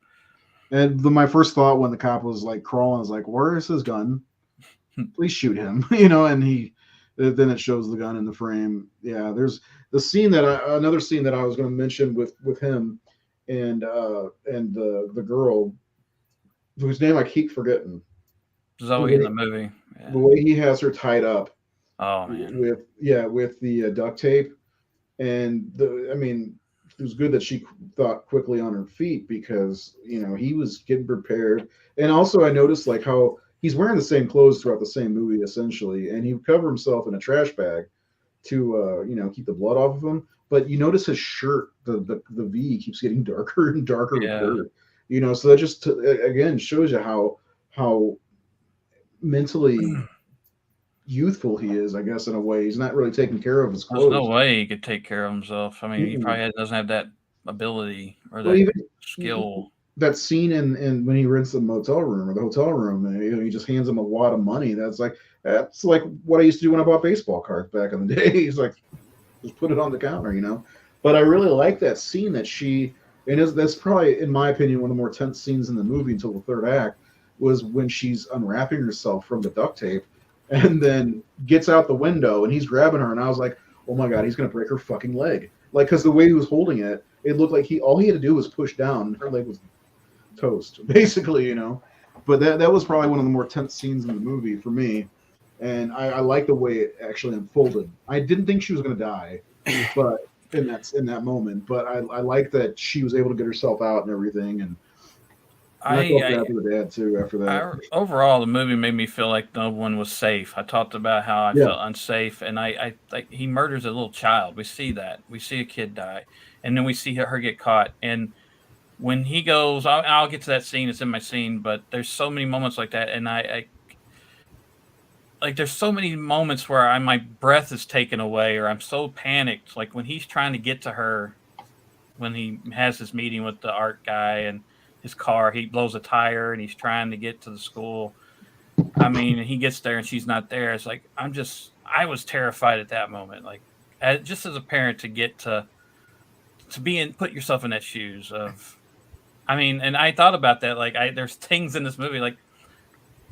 And my first thought when the cop was like crawling, I was like, "Where is his gun? Please shoot him!" And then it shows the gun in the frame. Yeah, there's another scene that I was going to mention with him and the girl whose name I keep forgetting. Zoe in the movie. Yeah. The way he has her tied up. Oh man. With the duct tape, and it was good that she thought quickly on her feet, because he was getting prepared. And also I noticed like how he's wearing the same clothes throughout the same movie essentially, and he would cover himself in a trash bag to keep the blood off of him. But you notice his shirt, the V keeps getting darker and darker with dirt. So that just again shows you how mentally youthful he is, I guess, in a way. He's not really taking care of his clothes. There's no way he could take care of himself. I mean, he probably doesn't have that ability or that skill. That scene in when he rents the motel room or the hotel room, and he just hands him a wad of money. That's like what I used to do when I bought baseball cards back in the day. He's like, just put it on the counter, But I really like that scene that that's probably, in my opinion, one of the more tense scenes in the movie until the third act, was when she's unwrapping herself from the duct tape and then gets out the window and he's grabbing her, and I was like, oh my God, he's gonna break her fucking leg. Like, because the way he was holding it, it looked like all he had to do was push down and her leg was toast, basically, But that was probably one of the more tense scenes in the movie for me. And I like the way it actually unfolded. I didn't think she was gonna die, but in that moment. But I like that she was able to get herself out and everything, and I felt bad for the dad too after that. Overall, the movie made me feel like no one was safe. I talked about how I felt unsafe, and I like he murders a little child. We see that. We see a kid die, and then we see her get caught. And when he goes, I'll get to that scene. It's in my scene, but there's so many moments like that, and I there's so many moments where my breath is taken away, or I'm so panicked. Like when he's trying to get to her, when he has his meeting with the art guy and his car, he blows a tire and he's trying to get to the school. I mean, he gets there and she's not there. It's like, I was terrified at that moment. Like, just as a parent, to get to put yourself in that shoes of, and I thought about that. Like, there's things in this movie, like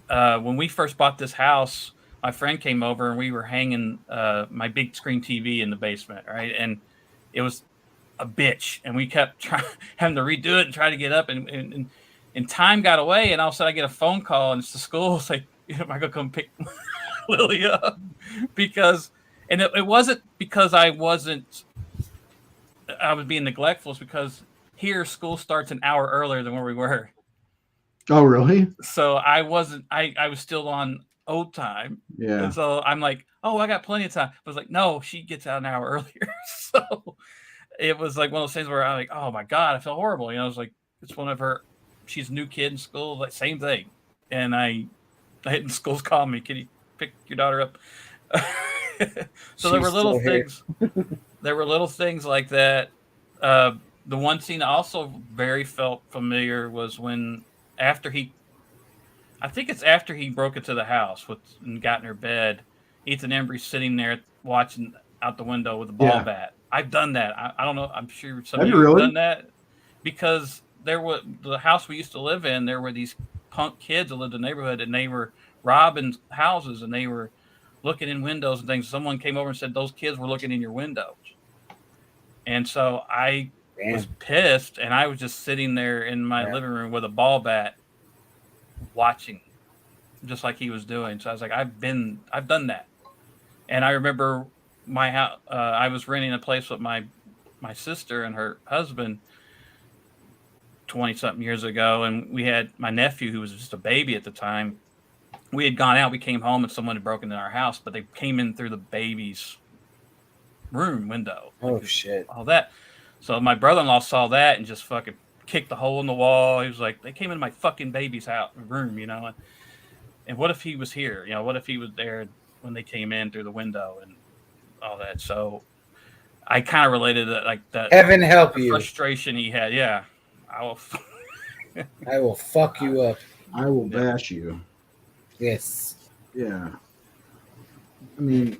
when we first bought this house, my friend came over and we were hanging my big screen TV in the basement, right? And it was a bitch, and we kept having to redo it and try to get up, and time got away, and all of a sudden I get a phone call, and it's the school. It's like, am I gonna come pick Lily up? Because, and it wasn't because I was being neglectful. It's because here school starts an hour earlier than where we were. Oh, really? So I wasn't. I was still on old time. Yeah. And so I'm like, oh, I got plenty of time. But I was like, no, she gets out an hour earlier. So it was like one of those things where I'm like, oh my God, I felt horrible. I was like, it's one of her. She's a new kid in school, like same thing. And I hit in school's calling me, can you pick your daughter up? So there were She's little still here. things. There were little things like that. The one scene also very felt familiar was when after he, I think it's after he broke into the house and got in her bed. Ethan Embry's sitting there watching out the window with a ball Yeah. bat. I've done that. I don't know. I'm sure some Have of you you have really? done that because there was the house we used to live in. There were these punk kids that lived in the neighborhood, and they were robbing houses, and they were looking in windows and things. Someone came over and said those kids were looking in your windows, and so I was Damn. pissed, and I was just sitting there in my Yeah. living room with a ball bat, watching, just like he was doing. So I was like, I've done that, and I remember my house. I was renting a place with my sister and her husband 20-something years ago, and we had my nephew who was just a baby at the time. We had gone out. We came home, and someone had broken in our house, but they came in through the baby's room window. Oh shit. All that. So my brother-in-law saw that and just fucking kicked the hole in the wall. He was like, they came into my fucking baby's room, and what if he was here? What if he was there when they came in through the window and all that? So I kind of related to like that Heaven help you. frustration he had. Yeah. I will fuck you up. I will bash you. Yes. Yeah. I mean,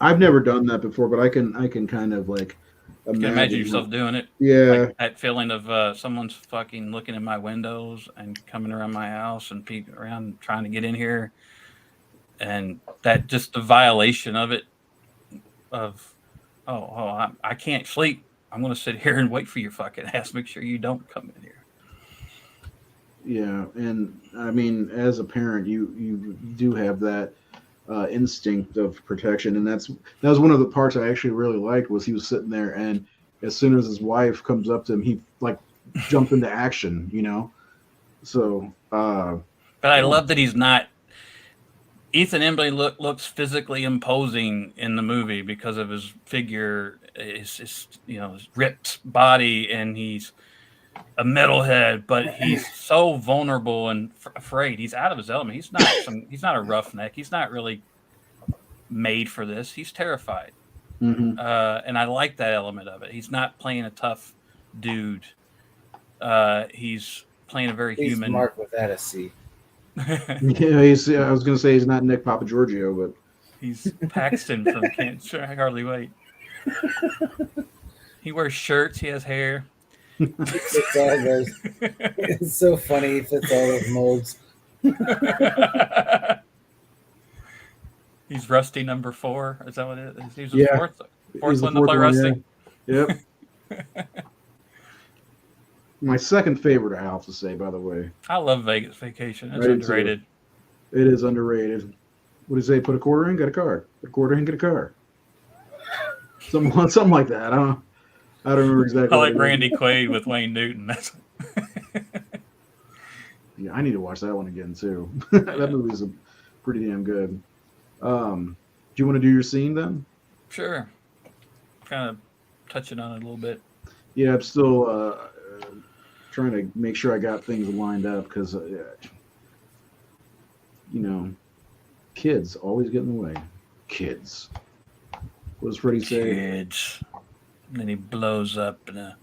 I've never done that before, but I can kind of like You can imagine yourself doing it. Yeah. Like that feeling of someone's fucking looking in my windows and coming around my house and peeking around trying to get in here. And that just the violation of it of, I can't sleep. I'm going to sit here and wait for your fucking ass. Make sure you don't come in here. Yeah. And I mean, as a parent, you do have that instinct of protection, and that was one of the parts I actually really liked was he was sitting there, and as soon as his wife comes up to him, he like jumped into action, So, but I love that he's not. Ethan Embry looks physically imposing in the movie because of his figure, his ripped body, and he's a metalhead, but he's so vulnerable and afraid. He's out of his element. He's not a roughneck. He's not really made for this. He's terrified. Mm-hmm. And I like that element of it. He's not playing a tough dude. He's playing a very human. Mark without a C. Yeah, I was going to say he's not Nick Papagiorgio, but he's Paxton from Can't Hardly Wait. He wears shirts. He has hair. Fits all those. It's so funny. He fits all those molds. He's Rusty number 4. Is that what it is? He's the fourth one to play Rusty. Yeah. Yep. My second favorite, I have to say, by the way. I love Vegas Vacation. It's underrated. It is underrated. What do you say? Put a quarter in, get a car. Put a quarter in, get a car. Something like that. I don't remember exactly. I like Randy Quaid with Wayne Newton. Yeah, I need to watch that one again too. That movie's pretty damn good. Do you want to do your scene then? Sure. Kind of touching on it a little bit. Yeah, I'm still trying to make sure I got things lined up because, kids always get in the way. Kids. What does Freddie say? Kids. And then he blows up in a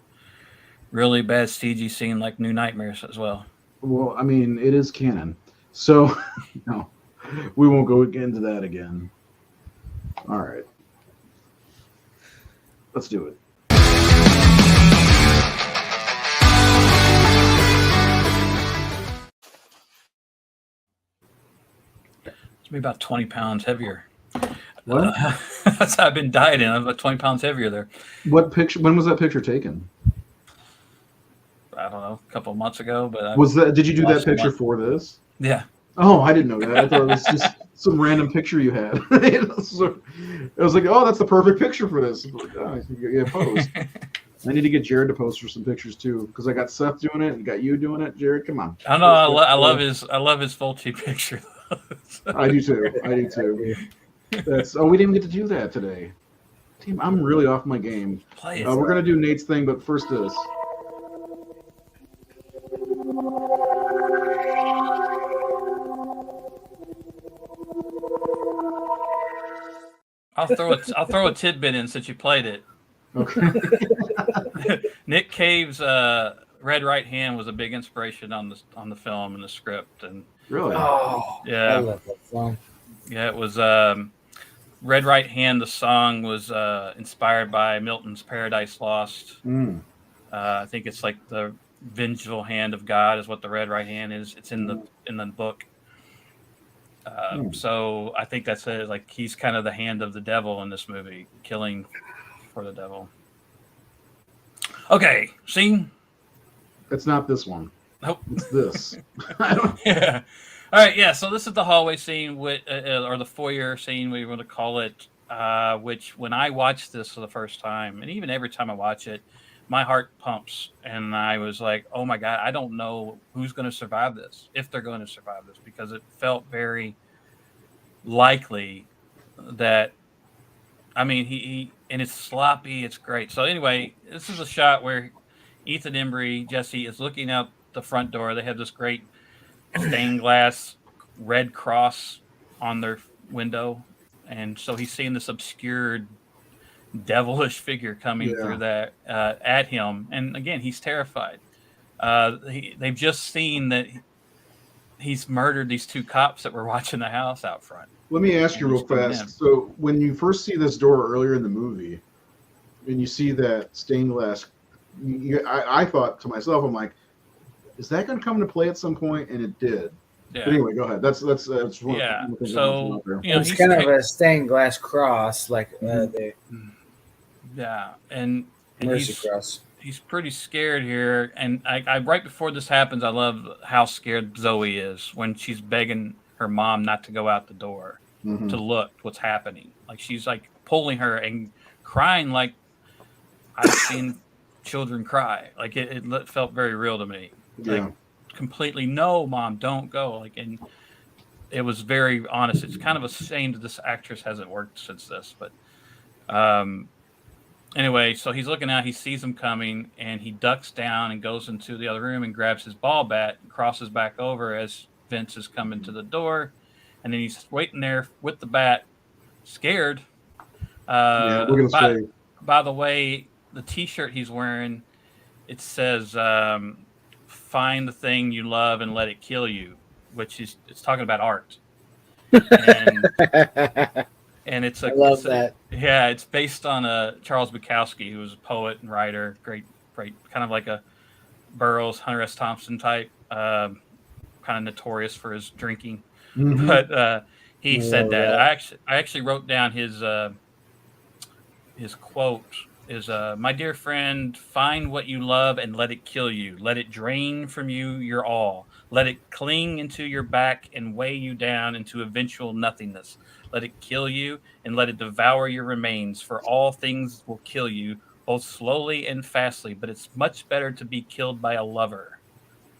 really bad CG scene like New Nightmares as well. Well, I mean, it is canon. So, no, we won't go into that again. All right. Let's do it. It's me about 20 pounds heavier. What? That's how I've been dieting. I'm about 20 pounds heavier there. What picture? When was that picture taken? I don't know, a couple of months ago. But Did you do that picture for this? Yeah. Oh, I didn't know that. I thought it was just some random picture you had. So, I was like, oh, that's the perfect picture for this. Yeah, post. I need to get Jared to post for some pictures too, because I got Seth doing it and got you doing it. Jared, come on. I know. I love his Fulci picture. I do too. We didn't get to do that today. Team, I'm really off my game. We're gonna do Nate's thing, but first this. I'll throw a tidbit in since you played it. Okay. Nick Cave's Red Right Hand was a big inspiration on the film and the script, and Really? Oh, Yeah. I love that song. yeah, it was Red Right Hand. The song was inspired by Milton's Paradise Lost. Mm. I think it's like the vengeful hand of God is what the red right hand is. It's in the book. So I think that's it. Like he's kind of the hand of the devil in this movie, killing for the devil. Okay, scene. It's not this one. Nope. It's this. I don't. Yeah. All right. Yeah. So this is the hallway scene, with, or the foyer scene, we want to call it. Which, when I watched this for the first time, and even every time I watch it, my heart pumps, and I was like, "Oh my God, I don't know who's going to survive this, if they're going to survive this," because it felt very likely that. I mean, he and it's sloppy. It's great. So anyway, this is a shot where Ethan Embry, Jesse, is looking out the front door. They have this great stained glass red cross on their window, and so he's seeing this obscured devilish figure coming through that at him, and again he's terrified. They've just seen that he's murdered these two cops that were watching the house out front. Let me ask you real fast. So when you first see this door earlier in the movie, and you see that stained glass, I thought to myself, I'm like, is that going to come into play at some point? And it did. Yeah. But anyway, go ahead. That's one yeah. one thing So it's kind of a stained glass cross, like the and Mercy Cross. He's pretty scared here, and I right before this happens, I love how scared Zoe is when she's begging her mom not to go out the door to look what's happening. Like she's like pulling her and crying like I've seen children cry. Like it felt very real to me. Yeah. Like completely, no, mom, don't go. Like, and it was very honest. It's kind of a shame that this actress hasn't worked since this, but anyway, so he's looking out, he sees them coming, and he ducks down and goes into the other room and grabs his ball bat and crosses back over as Vince is coming to the door, and then he's waiting there with the bat, scared. We're gonna say. By the way, the T-shirt he's wearing, it says "Find the thing you love and let it kill you," which is it's talking about art. And it's that. Yeah, it's based on Charles Bukowski, who was a poet and writer, great, kind of like a Burroughs, Hunter S. Thompson type, kind of notorious for his drinking. But he said that. I actually wrote down his quote is, "My dear friend, find what you love and let it kill you. Let it drain from you your all. Let it cling into your back and weigh you down into eventual nothingness. Let it kill you and let it devour your remains, for all things will kill you, both slowly and fastly, but it's much better to be killed by a lover.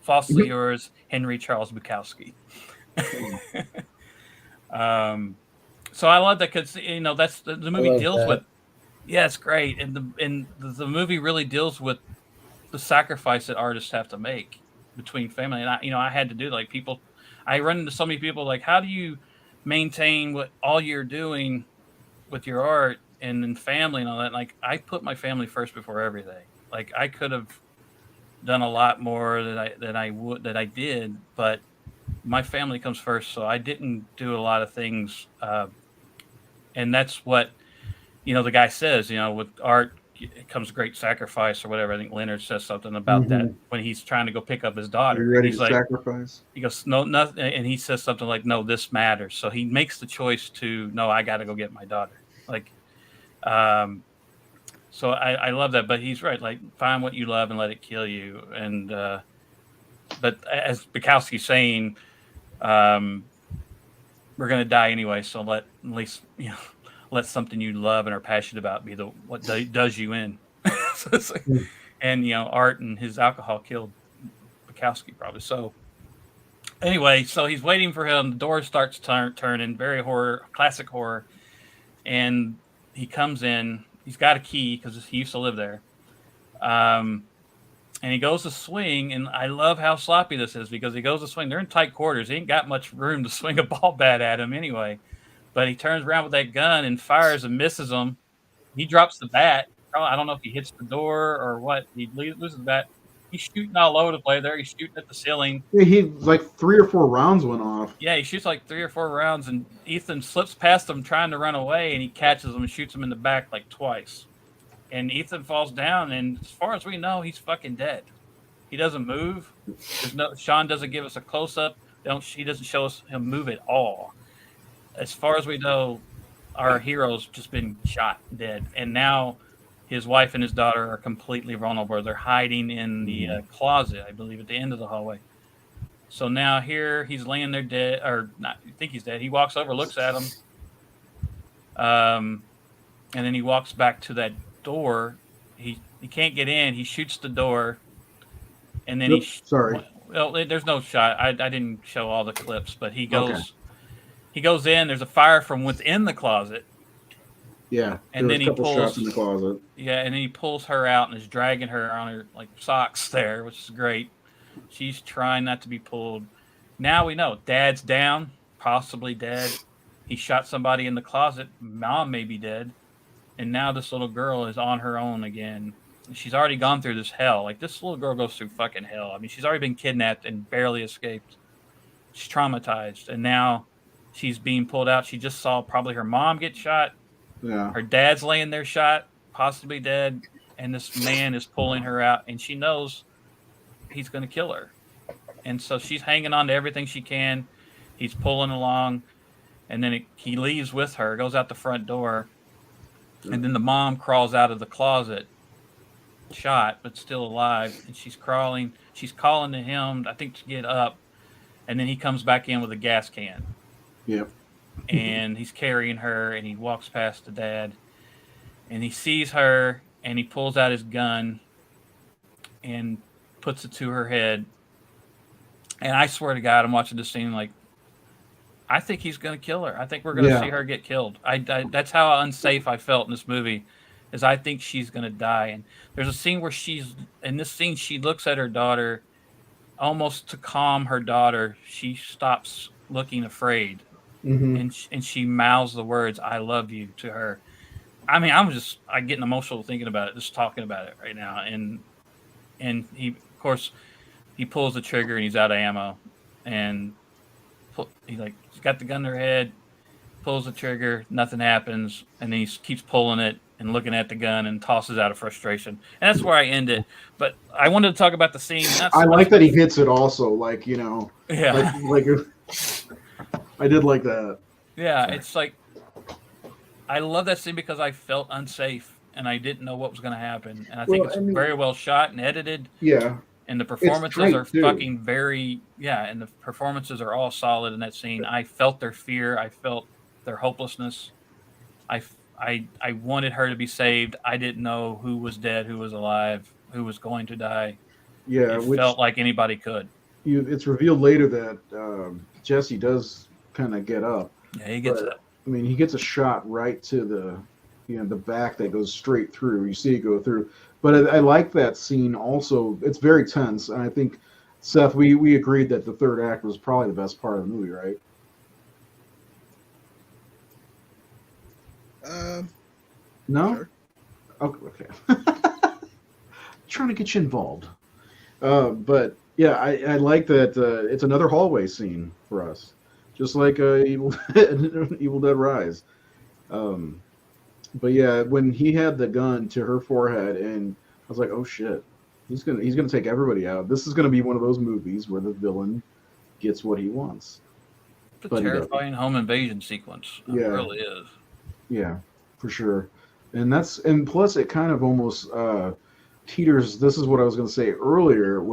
Falsely yours, Henry Charles Bukowski." So I love that because that's the movie deals with. Yeah, it's great, and the movie really deals with the sacrifice that artists have to make between family. And I had to do like people. I run into so many people like, how do you maintain what all you're doing with your art and then family and all that? Like I put my family first before everything. Like I could have done a lot more that I did, but my family comes first, so I didn't do a lot of things, and that's what the guy says. With art it comes great sacrifice or whatever. I think Leonard says something about that when he's trying to go pick up his daughter. Are you ready he's to like, sacrifice? He goes, no, nothing, and he says something like, "No, this matters." So he makes the choice to, no, I got to go get my daughter. Like, so I love that. But he's right. Like, find what you love and let it kill you. And but as Bukowski's saying, we're gonna die anyway. So at least let something you love and are passionate about be what does you in. So it's like, and art and his alcohol killed Bukowski probably. So anyway, so he's waiting for him. The door starts turning, very classic horror, and he comes in. He's got a key because he used to live there. And he goes to swing, and I love how sloppy this is because he goes to swing. They're in tight quarters. He ain't got much room to swing a ball bat at him anyway. but he turns around with that gun and fires and misses him. He drops the bat. I don't know if he hits the door or what. He loses the bat. He's shooting all over the place there. He's shooting at the ceiling. Yeah, he like 3 or 4 rounds went off. Yeah, he shoots like 3 or 4 rounds, and Ethan slips past him trying to run away, and he catches him and shoots him in the back like twice. And Ethan falls down, and as far as we know, he's fucking dead. He doesn't move. Sean doesn't give us a close up. He doesn't show us him move at all. As far as we know, our hero's just been shot dead, and now his wife and his daughter are completely vulnerable. They're hiding in the closet, I believe, at the end of the hallway. So now here he's laying there dead, or not. I think he's dead. He walks over, looks at him, and then he walks back to that door. He can't get in. He shoots the door, and then sorry. Well, there's no shot. I didn't show all the clips, but he goes. Okay. He goes in. There's a fire from within the closet. Yeah, and then he pulls shots in the closet. Yeah, and then he pulls her out and is dragging her on her like socks there, which is great. She's trying not to be pulled. Now we know Dad's down, possibly dead. He shot somebody in the closet. Mom may be dead, and now this little girl is on her own again. She's already gone through this hell. Like this little girl goes through fucking hell. I mean, she's already been kidnapped and barely escaped. She's traumatized, and now she's being pulled out. She just saw probably her mom get shot. Yeah. Her dad's laying there shot, possibly dead, and this man is pulling her out, and she knows he's going to kill her. And so she's hanging on to everything she can. He's pulling along, and then he leaves with her, goes out the front door, and then the mom crawls out of the closet, shot, but still alive, and she's crawling. She's calling to him, I think, to get up, and then he comes back in with a gas can. Yep. And he's carrying her, and he walks past the dad, and he sees her, and he pulls out his gun and puts it to her head. And I swear to God, I'm watching this scene like, I think he's going to kill her. I think we're going to see her get killed. That's how unsafe I felt in this movie, is I think she's going to die. And there's a scene where she looks at her daughter, almost to calm her daughter. She stops looking afraid. Mm-hmm. And she mouths the words "I love you" to her. I mean, I'm getting emotional thinking about it, just talking about it right now. And he, of course, he pulls the trigger and he's out of ammo, and he's got the gun to her head, pulls the trigger, nothing happens, and then he keeps pulling it and looking at the gun and tosses out of frustration. And that's where I end it. But I wanted to talk about the scene. I like that he hits it also, yeah, like I did like that. Yeah, it's like I love that scene because I felt unsafe and I didn't know what was going to happen. And I think it's very well shot and edited. Yeah. And the performances are fucking and the performances are all solid in that scene. I felt their fear. I felt their hopelessness. I wanted her to be saved. I didn't know who was dead, who was alive, who was going to die. Yeah. It felt like anybody could. It's revealed later that Jesse does kind of get up. Yeah, he gets up. I mean, he gets a shot right to the back that goes straight through. You see it go through. But I like that scene also. It's very tense. And I think, Seth, we agreed that the third act was probably the best part of the movie, right? No? Sure. Okay. Trying to get you involved. But yeah, I like that. It's another hallway scene for us, just like Evil Dead Rise. But yeah, when he had the gun to her forehead, and I was like, oh shit, he's gonna take everybody out. This is gonna be one of those movies where the villain gets what he wants. It's a terrifying home invasion sequence. It really is. Yeah, for sure. And plus it kind of almost teeters. This is what I was going to say earlier.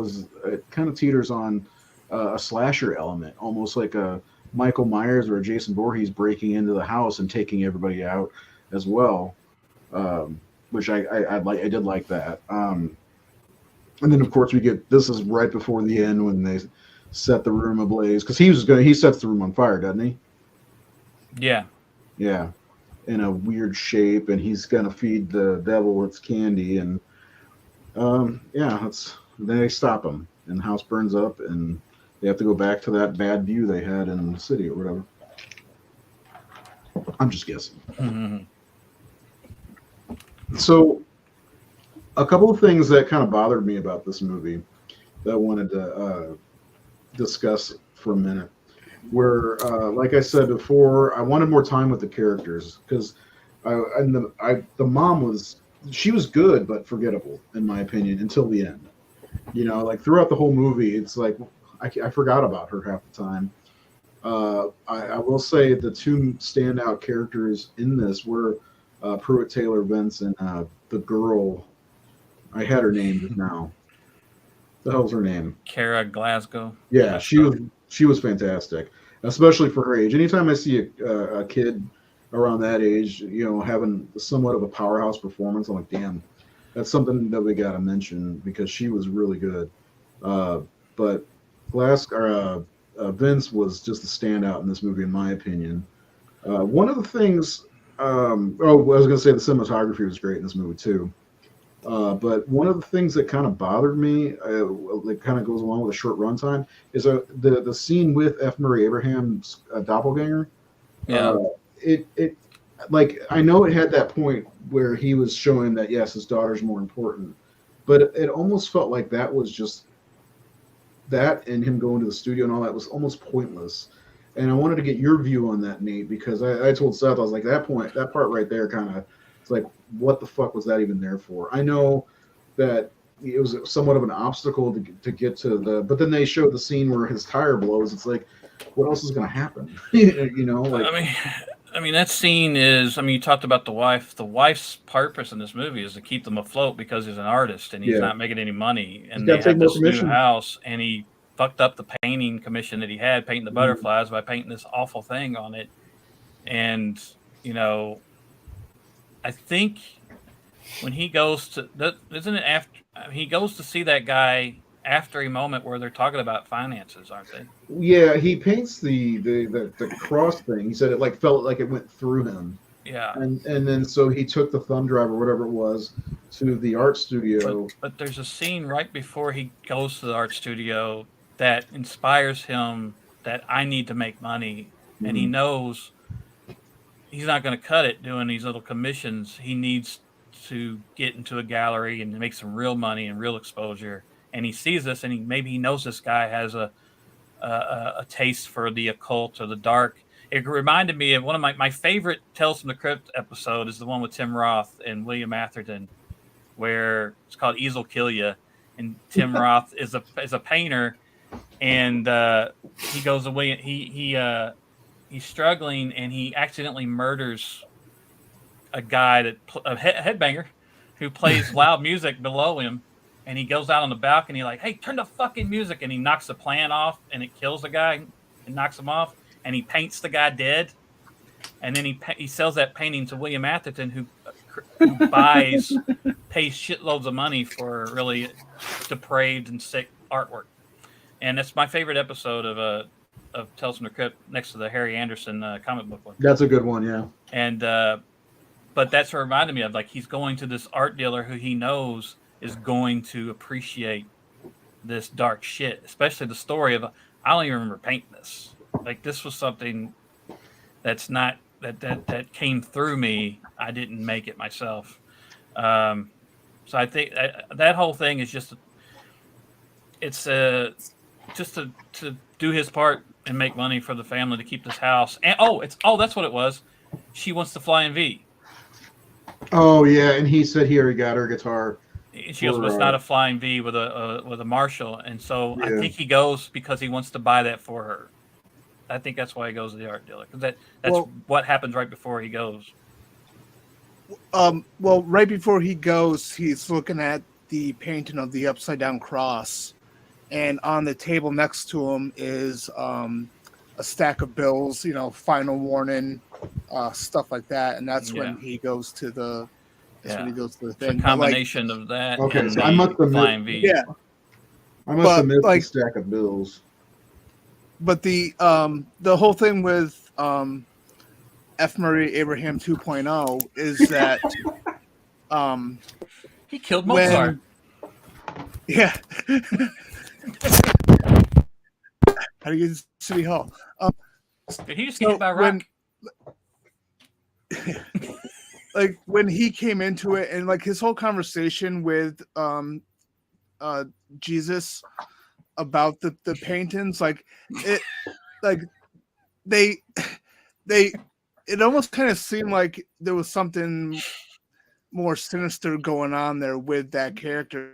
It kind of teeters on a slasher element, almost like a Michael Myers or a Jason Voorhees breaking into the house and taking everybody out as well, which I did like that. And then of course this is right before the end when they set the room ablaze, because he sets the room on fire, doesn't he? Yeah. Yeah. In a weird shape, and he's gonna feed the devil its candy, and then they stop him, and the house burns up, and they have to go back to that bad view they had in the city or whatever. I'm just guessing. Mhm. So, a couple of things that kind of bothered me about this movie that I wanted to discuss for a minute were, like I said before, I wanted more time with the characters because the mom was good but forgettable in my opinion until the end. Like throughout the whole movie, it's like I forgot about her half the time. I will say the two standout characters in this were Pruitt Taylor Vince and the girl. I had her name just now. The hell's her name? Kara Glasgow. Yeah, she was fantastic, especially for her age. Anytime I see a kid around that age, having somewhat of a powerhouse performance, I'm like, damn, that's something that we got to mention because she was really good. But Vince was just a standout in this movie, in my opinion. One of the things, I was going to say the cinematography was great in this movie too. But one of the things that kind of bothered me, that kind of goes along with a short runtime, is the scene with F. Murray Abraham's doppelganger. Yeah. It like I know it had that point where he was showing that yes, his daughter's more important, but it almost felt like that was just that and him going to the studio and all that was almost pointless. And I wanted to get your view on that, Nate, because I told Seth, I was like, that part right there kind of, it's like, what the fuck was that even there for? I know that it was somewhat of an obstacle to get to but then they showed the scene where his tire blows. It's like, what else is going to happen? I mean, that scene is, you talked about the wife. The wife's purpose in this movie is to keep them afloat because he's an artist and he's not making any money. And they had this new house and he fucked up the painting commission that he had, painting the butterflies by painting this awful thing on it. And, I think when he goes to, isn't it after, he goes to see that guy after a moment where they're talking about finances, aren't they? Yeah, he paints the cross thing. He said it felt like it went through him. Yeah. And then so he took the thumb drive or whatever it was to the art studio. But there's a scene right before he goes to the art studio that inspires him that I need to make money. Mm-hmm. And he knows he's not going to cut it doing these little commissions. He needs to get into a gallery and make some real money and real exposure. And he sees this and maybe he knows this guy has a taste for the occult or the dark. It reminded me of one of my favorite Tales from the Crypt episode is the one with Tim Roth and William Atherton, where it's called Easel Kill Ya. And Tim Roth is a painter, and he goes away. He's struggling, and he accidentally murders a guy a headbanger who plays loud music below him. And he goes out on the balcony like, hey, turn the fucking music. And he knocks the plant off and it kills the guy and knocks him off. And he paints the guy dead. And then he sells that painting to William Atherton, who pays shitloads of money for really depraved and sick artwork. And that's my favorite episode of Tales from the Crypt next to the Harry Anderson comic book one. That's a good one, yeah. And but that's what reminded me of, like, he's going to this art dealer who he knows is going to appreciate this dark shit, especially the story of I don't even remember painting this. Like, this was something that's not that came through me. I didn't make it myself. So I think that whole thing is just to do his part and make money for the family to keep this house. And that's what it was. She wants to fly in V. Oh yeah, and he said he already got her guitar. She goes, well, it's not a flying V with a Marshall, and so yeah. I think he goes because he wants to buy that for her. I think that's why he goes to the art dealer, because that's what happens right before he goes. Well, right before he goes, he's looking at the painting of the upside down cross, and on the table next to him is a stack of bills, final warning, stuff like that, and that's when he goes to the. When he goes to the thing. It's a combination of that. Okay, and so I must have flying V. Yeah, I must have missed the stack of bills. But the whole thing with F. Murray Abraham 2.0 is that he killed Mozart. Yeah. How do you get to City Hall? Did he just get hit by a rock? like when he came into it and like his whole conversation with Jesus about the paintings, like it, like they it almost kind of seemed like there was something more sinister going on there with that character.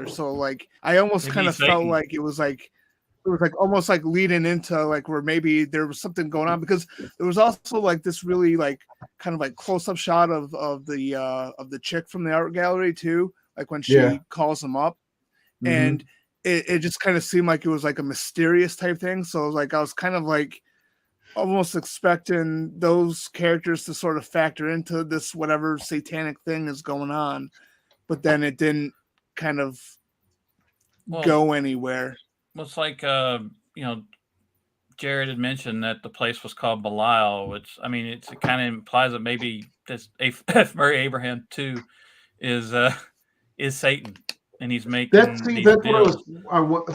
So like I almost Maybe kind of he's felt Satan. like it was like almost like leading into like where maybe there was something going on, because there was also like this really like kind of like close up shot of the chick from the art gallery too, like when she Yeah. calls him up, Mhm. and it just kind of seemed like it was like a mysterious type thing. So like I was kind of like almost expecting those characters to sort of factor into this whatever satanic thing is going on, but then it didn't kind of go anywhere. Well, it's like Jared had mentioned that the place was called Belial, which I mean, it kind of implies that maybe this F. Murray Abraham too is Satan, and he's making That's these what deals.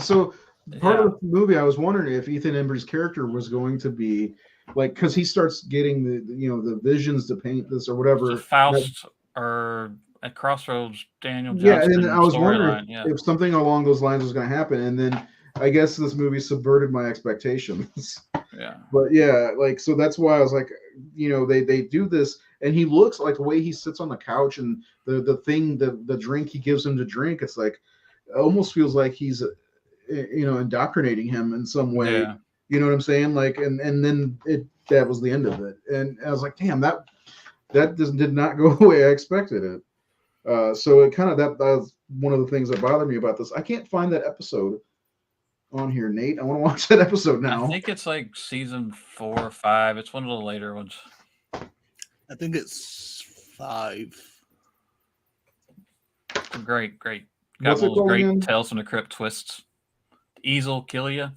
so part Yeah. of the movie I was wondering if Ethan Embry's character was going to be like, because he starts getting the visions to paint this or whatever. So Faust or at Crossroads, Daniel Yeah, Johnston and I was wondering storyline. Yeah. if something along those lines was going to happen, and then I guess this movie subverted my expectations. Yeah. But yeah, like, so that's why I was like, they do this, and he looks like the way he sits on the couch and the drink he gives him to drink. It's like, it almost feels like he's, indoctrinating him in some way. Yeah. You know what I'm saying? Like, and then that was the end of it, and I was like, damn, that did not go the way I expected it. So it kind of that was one of the things that bothered me about this. I can't find that episode on here, Nate. I want to watch that episode now. I think it's like season 4 or 5. It's one of the later ones. I think it's 5. Great. Got What's one it of those called great again? Tales from the Crypt twists. Easel kill ya.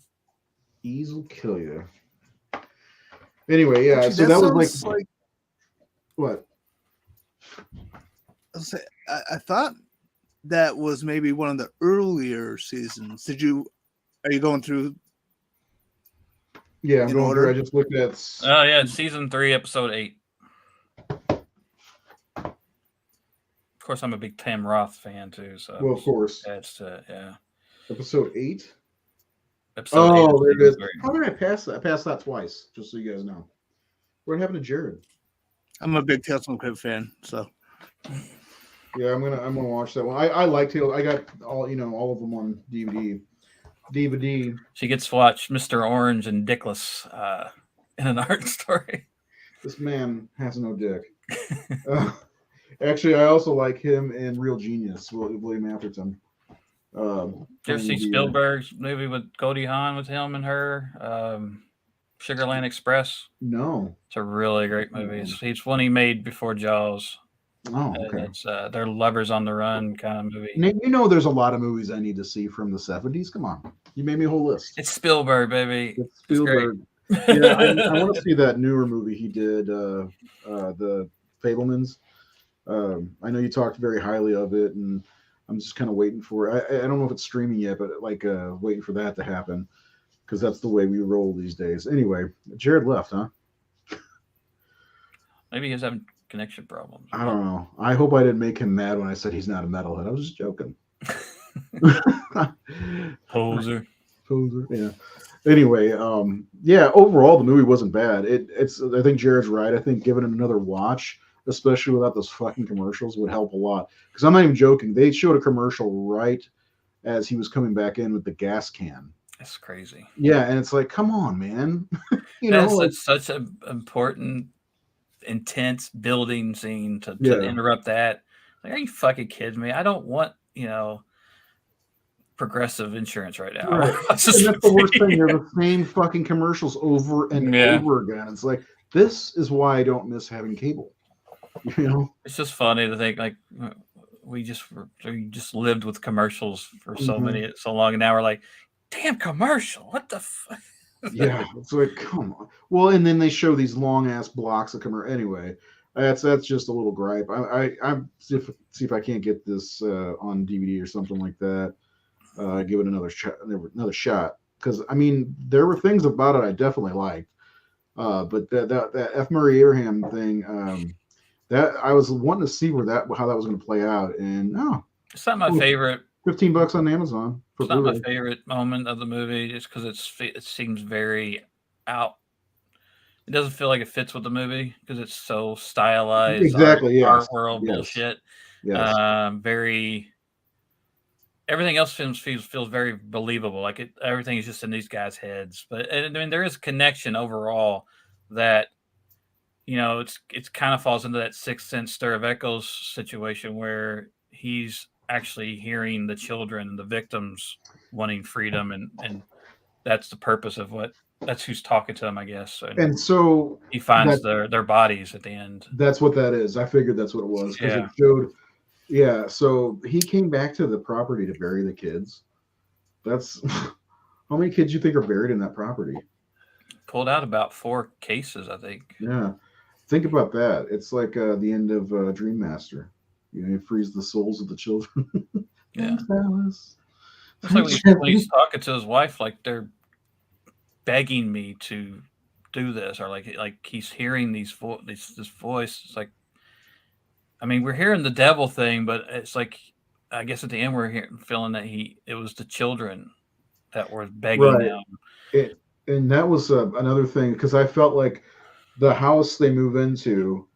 Easel kill you. Anyway, yeah. Actually, So that was sounds like what? I thought that was maybe one of the earlier seasons. Are you going through? Yeah, I'm in going order? through. I just looked at. Oh yeah, it's season 3, episode 8. Of course, I'm a big Tim Roth fan too. So Well, of course. that's yeah. Episode 8. Episode 8 of There it season is. 3. How did I pass that? I passed that twice, just so you guys know. What happened to Jared? I'm a big Tales from the Crypt fan, so Yeah, I'm gonna watch that one. I like Tales. I got all of them on DVD. She gets to watch Mr. Orange and Dickless in an art story. This man has no dick. Actually, I also like him in Real Genius, William Atherton. Did you ever see Spielberg's movie with Goldie Hawn with him and her? Sugarland Express. No. It's a really great movie. It's one he made before Jaws. Oh, okay. It's they're lovers on the run kind of movie. Nate, there's a lot of movies I need to see from the 70s. Come on. You made me a whole list. It's Spielberg, baby. It's Spielberg. Yeah, I want to see that newer movie he did, the Fabelmans. I know you talked very highly of it, and I'm just kind of waiting for it. I don't know if it's streaming yet, but like waiting for that to happen, because that's the way we roll these days. Anyway, Jared left, huh? Maybe he's having connection problems. I don't know. I hope I didn't make him mad when I said he's not a metalhead. I was just joking. Poser. Yeah. Anyway, yeah. Overall, the movie wasn't bad. It's. I think Jared's right. I think giving it another watch, especially without those fucking commercials, would help a lot. Because I'm not even joking. They showed a commercial right as he was coming back in with the gas can. That's crazy. Yeah, and it's like, come on, man. That's such an important, intense building scene to interrupt that. Like, are you fucking kidding me? I don't want progressive insurance right now. Right. And that's the worst thing. They're the same fucking commercials over and over again. It's like, this is why I don't miss having cable. It's just funny to think like we just lived with commercials for so long, and now we're like, damn commercial. What the fuck? Yeah, it's like, come on. Well, and then they show these long ass blocks of commercial. Anyway, that's just a little gripe. I'm see if I can't get this on DVD or something like that. Give it another shot. Because I mean, there were things about it I definitely liked. But that F. Murray Abraham thing, that I was wanting to see how that was going to play out, and It's not my favorite. $15 on Amazon for It's not Blu-ray. my favorite moment of the movie, just because it seems very out. It doesn't feel like it fits with the movie because it's so stylized, Exactly. Yes. art world Yes. bullshit. Yes. Very. Everything else feels very believable. Like everything is just in these guys' heads. But I mean, there is a connection overall that it's kind of falls into that Sixth Sense Stir of Echoes situation where he's actually hearing the children and the victims wanting freedom, and that's the purpose of that's who's talking to them, I guess. And so he finds their bodies at the end. That's what that is. I figured that's what it was because Yeah. it showed. Yeah, so he came back to the property to bury the kids. That's how many kids you think are buried in that property? Pulled out about 4 cases, I think. Yeah, think about that. It's like the end of Dream Master. You freeze the souls of the children. Yeah. Alice. It's like when he's talking to his wife, like they're begging me to do this, or like he's hearing this voice. It's like, I mean, we're hearing the devil thing, but it's like, I guess at the end we're feeling that it was the children that were begging him. And that was another thing because I felt like the house they move into,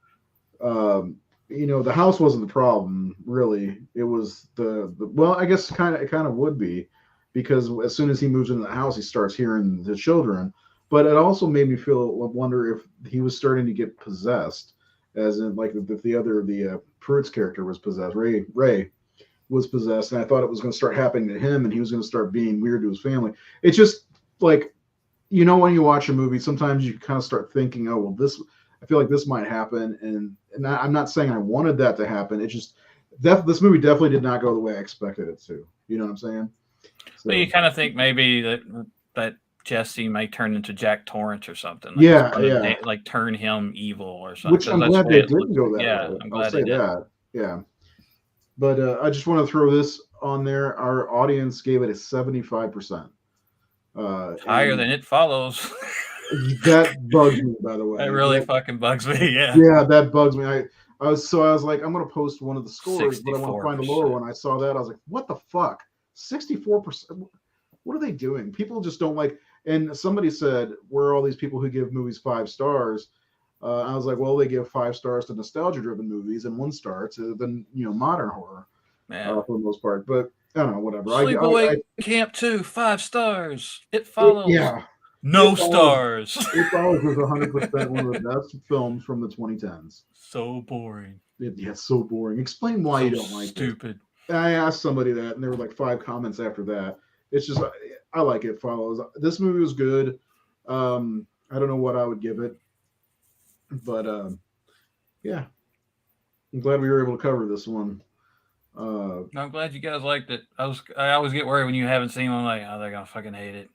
the house wasn't the problem really. It was the well, I guess it kind of would be because as soon as he moves into the house, he starts hearing the children. But it also made me wonder if he was starting to get possessed, as in like the Pruitt's character was possessed. Ray was possessed, and I thought it was going to start happening to him, and he was going to start being weird to his family. It's just like, when you watch a movie, sometimes you kind of start thinking, oh, well, I feel like this might happen, and I'm not saying I wanted that to happen. It just this movie definitely did not go the way I expected it to. You know what I'm saying? So, but you kind of think maybe that Jesse may turn into Jack Torrance or something. Like like turn him evil or something. Which I'm glad they didn't go that way. I'm glad I'll say that. Yeah. But I just want to throw this on there. Our audience gave it a 75%. Higher than It Follows. That bugs me, by the way. That really fucking bugs me. Yeah. Yeah, that bugs me. I was like, I'm gonna post one of the scores, but I want to find a lower one. I saw that. I was like, what the fuck? 64%. What are they doing? People just don't like. And somebody said, where are all these people who give movies 5 stars? I was like, well, they give 5 stars to nostalgia-driven movies and 1 star to the modern horror for the most part. But I don't know, whatever. Sleepaway Camp 2, 5 stars. It Follows. No stars. It Follows was 100% one of the best films from the 2010s. So boring. It's so boring. Explain why you don't like it. Stupid. I asked somebody that, and there were like 5 comments after that. It's just, I like It Follows. This movie was good. I don't know what I would give it. But yeah, I'm glad we were able to cover this one. I'm glad you guys liked it. I always get worried when you haven't seen one. Like, oh, they're gonna fucking hate it.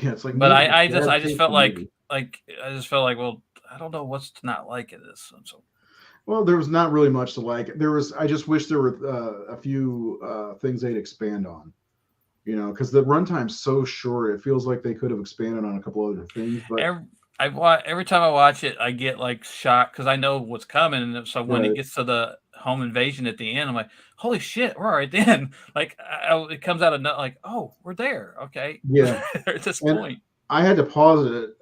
Yeah, it's like. But I just felt like well, I don't know what's to not like in this. So. Well, there was not really much to like. I just wish there were a few things they'd expand on. Because the runtime's so short, it feels like they could have expanded on a couple other things. But every time I watch it, I get like shocked because I know what's coming, and so when it gets to the home invasion at the end, I'm like, "Holy shit, we're already then!" Like it comes out of like, "Oh, we're there." Okay, yeah. At this point, I had to pause it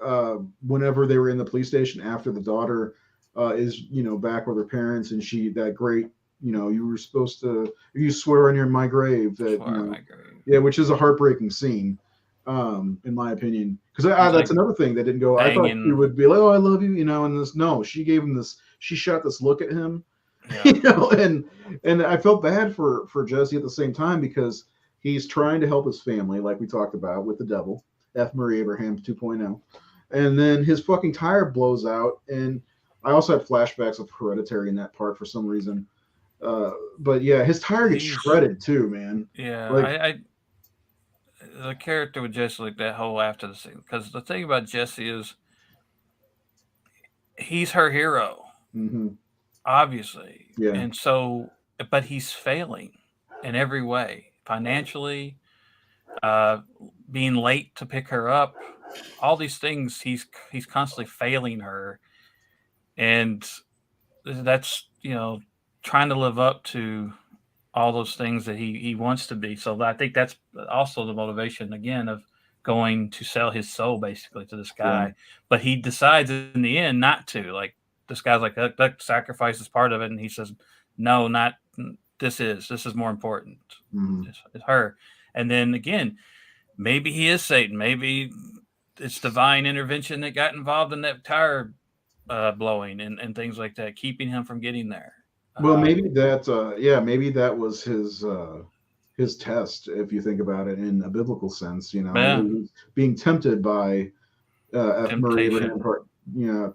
whenever they were in the police station after the daughter is back with her parents, and that great. You were supposed to. You swear on my grave that. My grave. Yeah, which is a heartbreaking scene. In my opinion, because that's another thing that didn't go. I thought she would be like, "Oh, I love you," and this. No, she gave him this. She shot this look at him, and I felt bad for Jesse at the same time because he's trying to help his family, like we talked about with the devil, F. Murray Abraham 2.0, and then his fucking tire blows out, and I also had flashbacks of Hereditary in that part for some reason. But yeah, his tire gets shredded too, man. Yeah, the character with Jesse, like that whole after the scene, because the thing about Jesse is he's her hero, obviously, and so, but he's failing in every way, financially, being late to pick her up, all these things he's constantly failing her, and that's trying to live up to all those things that he wants to be. So I think that's also the motivation again of going to sell his soul basically to this guy. Yeah. But he decides in the end not to. Like this guy's like that sacrifice is part of it, and he says no, not this is more important. Mhm. It's her. And then again, maybe he is Satan. Maybe it's divine intervention that got involved in that tire blowing and things like that, keeping him from getting there. Well, maybe maybe that was his test, if you think about it in a biblical sense. Yeah. He was being tempted by F. Murray Temptation. Abraham Part.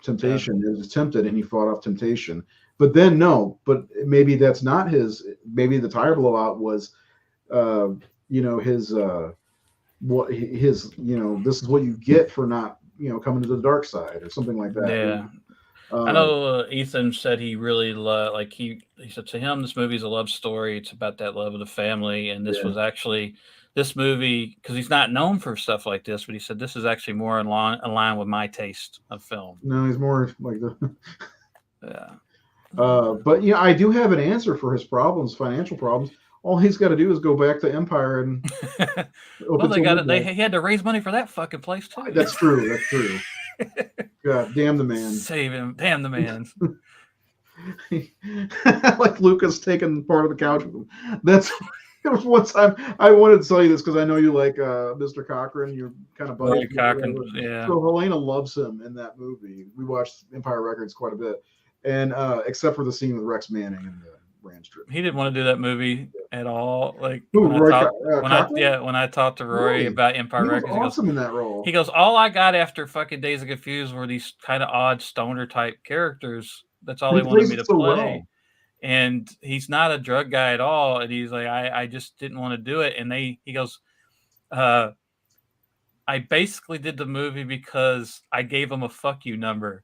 Temptation. He was tempted, and he fought off temptation. But then but maybe that's not his. Maybe the tire blowout was, his this is what you get for not coming to the dark side or something like that. Yeah. I know Ethan said he really loved, he said to him, this movie is a love story. It's about that love of the family. And this was actually this movie, because he's not known for stuff like this, but he said this is actually more in line with my taste of film. No, he's more like the. Yeah. But I do have an answer for his problems, financial problems. All he's got to do is go back to Empire and. Well, he had to raise money for that fucking place too. That's true. That's true. God damn the man. Save him. Damn the man. Like Lucas taking part of the couch with him. That's one time I wanted to tell you this because I know you like Mr. Cochran. You're kind of buddies. Cochran, yeah. So Helena loves him in that movie. We watched Empire Records quite a bit, and except for the scene with Rex Manning and the ranch trip. He didn't want to do that movie at all. Like when I talked to Roy about Empire Records, he was awesome in that role. He goes, all I got after fucking Days of Confused were these kind of odd stoner type characters. That's all they wanted me to play. Well. And he's not a drug guy at all. And he's like, I just didn't want to do it. And he goes, I basically did the movie because I gave him a fuck you number.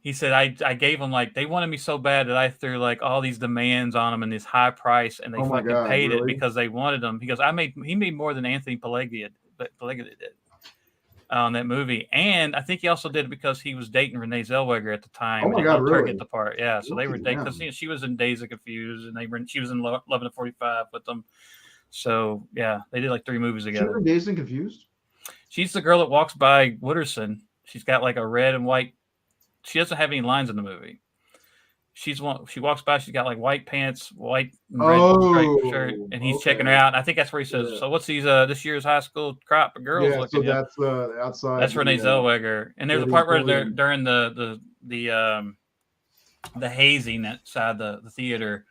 He said, I gave them they wanted me so bad that I threw all these demands on them and this high price, and they paid it because they wanted them. He goes, he made more than Anthony Pellegria did on that movie. And I think he also did it because he was dating Renee Zellweger at the time. Oh my God, really? Her get the part. Yeah. So they were dating because she was in Days of Confused and she was in 11-45 with them. So yeah, they did 3 movies together. She was in Dazed and Confused? She's the girl that walks by Wooderson. She's got a red and white. She doesn't have any lines in the movie. She walks by. She's got white pants, white and red striped shirt, and he's checking her out. And I think that's where he says, "So what's this year's high school crop of girls looking?" So that's outside. That's Renee Zellweger. And there's a part where they're during the hazing outside the theater.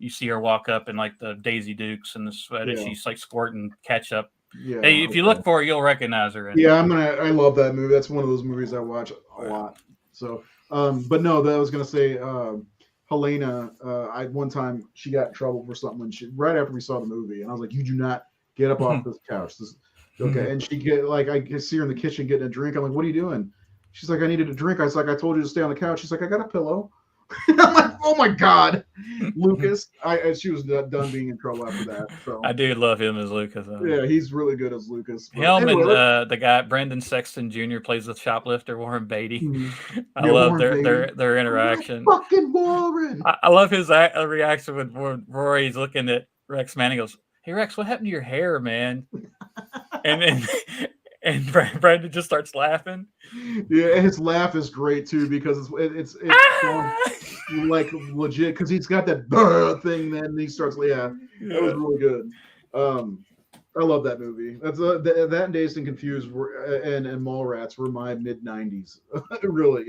You see her walk up in the Daisy Dukes and the sweat, and she's squirting ketchup. Yeah. Hey, if you look for her, you'll recognize her. Yeah, I love that movie. That's one of those movies I watch a lot. So, but no, I was gonna say, Helena. One time she got in trouble for something right after we saw the movie, and I was like, "You do not get up off this couch." Okay, and she I see her in the kitchen getting a drink. I'm like, "What are you doing?" She's like, "I needed a drink." I was like, "I told you to stay on the couch." She's like, "I got a pillow." I'm like, "Oh my God, Lucas!" She was done being in trouble after that. So I do love him as Lucas. Yeah, he's really good as Lucas. Him and the guy Brendan Sexton Jr. plays the shoplifter Warren Beatty. Mm-hmm. I love their interaction. Fucking Warren! I love his reaction when Rory's looking at Rex Manning. He goes, "Hey Rex, what happened to your hair, man?" And Brendan just starts laughing. Yeah, his laugh is great too because it's legit because he's got that thing. Then he starts. Yeah, that was really good. I love that movie. That's that and Dazed and Confused and Mallrats were my mid '90s. Really,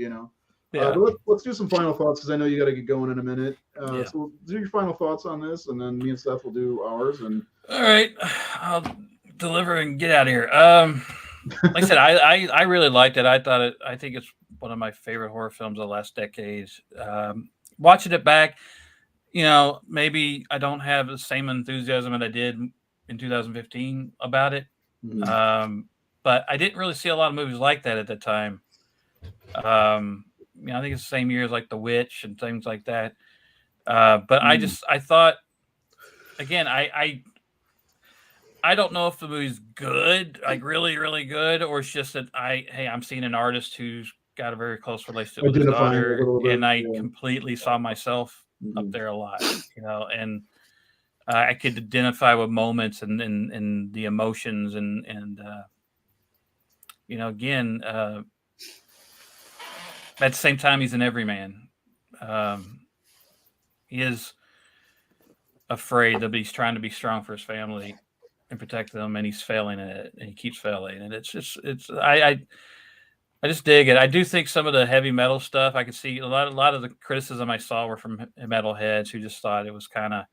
Yeah. Let's do some final thoughts because I know you got to get going in a minute. So we'll do your final thoughts on this, and then me and Seth will do ours. And all right, I'll deliver and get out of here. Like I said, I really liked it. I think it's one of my favorite horror films of the last decade. Watching it back, maybe I don't have the same enthusiasm that I did in 2015 about it. Mm-hmm. But I didn't really see a lot of movies like that at the time. I think it's the same year as The Witch and things like that. But I thought, again, I I don't know if the movie's good, like really, really good, or it's just that I'm seeing an artist who's got a very close relationship with his Identifying a daughter, little bit, and I yeah. completely saw myself up Mhm. there a lot, and I could identify with moments and the emotions and again, at the same time, he's an everyman. He is afraid that he's trying to be strong for his family and protect them, and he's failing at it, and he keeps failing. And I just dig it. I do think some of the heavy metal stuff, I could see a lot of the criticism I saw were from metalheads who just thought it was kind of.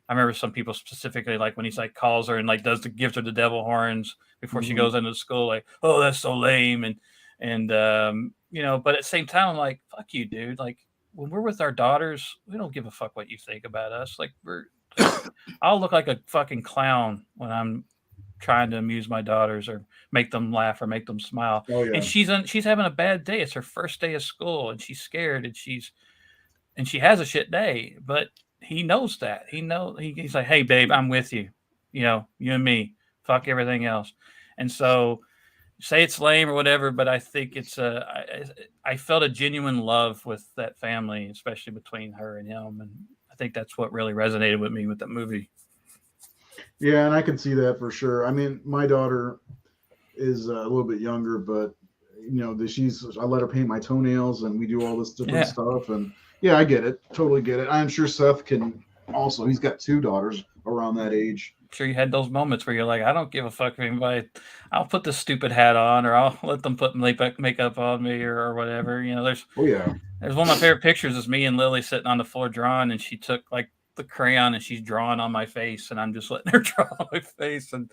I remember some people specifically, like when he's like calls her and like gives her the devil horns before she goes into school, like, oh, that's so lame, and but at the same time, I'm like, fuck you, dude. Like when we're with our daughters, we don't give a fuck what you think about us. Like I'll look like a fucking clown when I'm trying to amuse my daughters or make them laugh or make them smile. Oh, yeah. And she's having a bad day. It's her first day of school and she's scared and she has a shit day, but he knows that. He's like, hey babe, I'm with you. You and me. Fuck everything else. And so say it's lame or whatever, but I think I felt a genuine love with that family, especially between her and him. And I think that's what really resonated with me with that movie. Yeah, and I can see that for sure. I mean, my daughter is a little bit younger, but I let her paint my toenails, and we do all this different stuff. And yeah, I get it, totally get it. I'm sure Seth can also. He's got 2 daughters around that age. I'm sure you had those moments where you're like, I don't give a fuck if anybody. I'll put this stupid hat on, or I'll let them put makeup on me, or whatever. There's there's one of my favorite pictures is me and Lily sitting on the floor drawing, and she took like the crayon and she's drawing on my face, and I'm just letting her draw on my face, and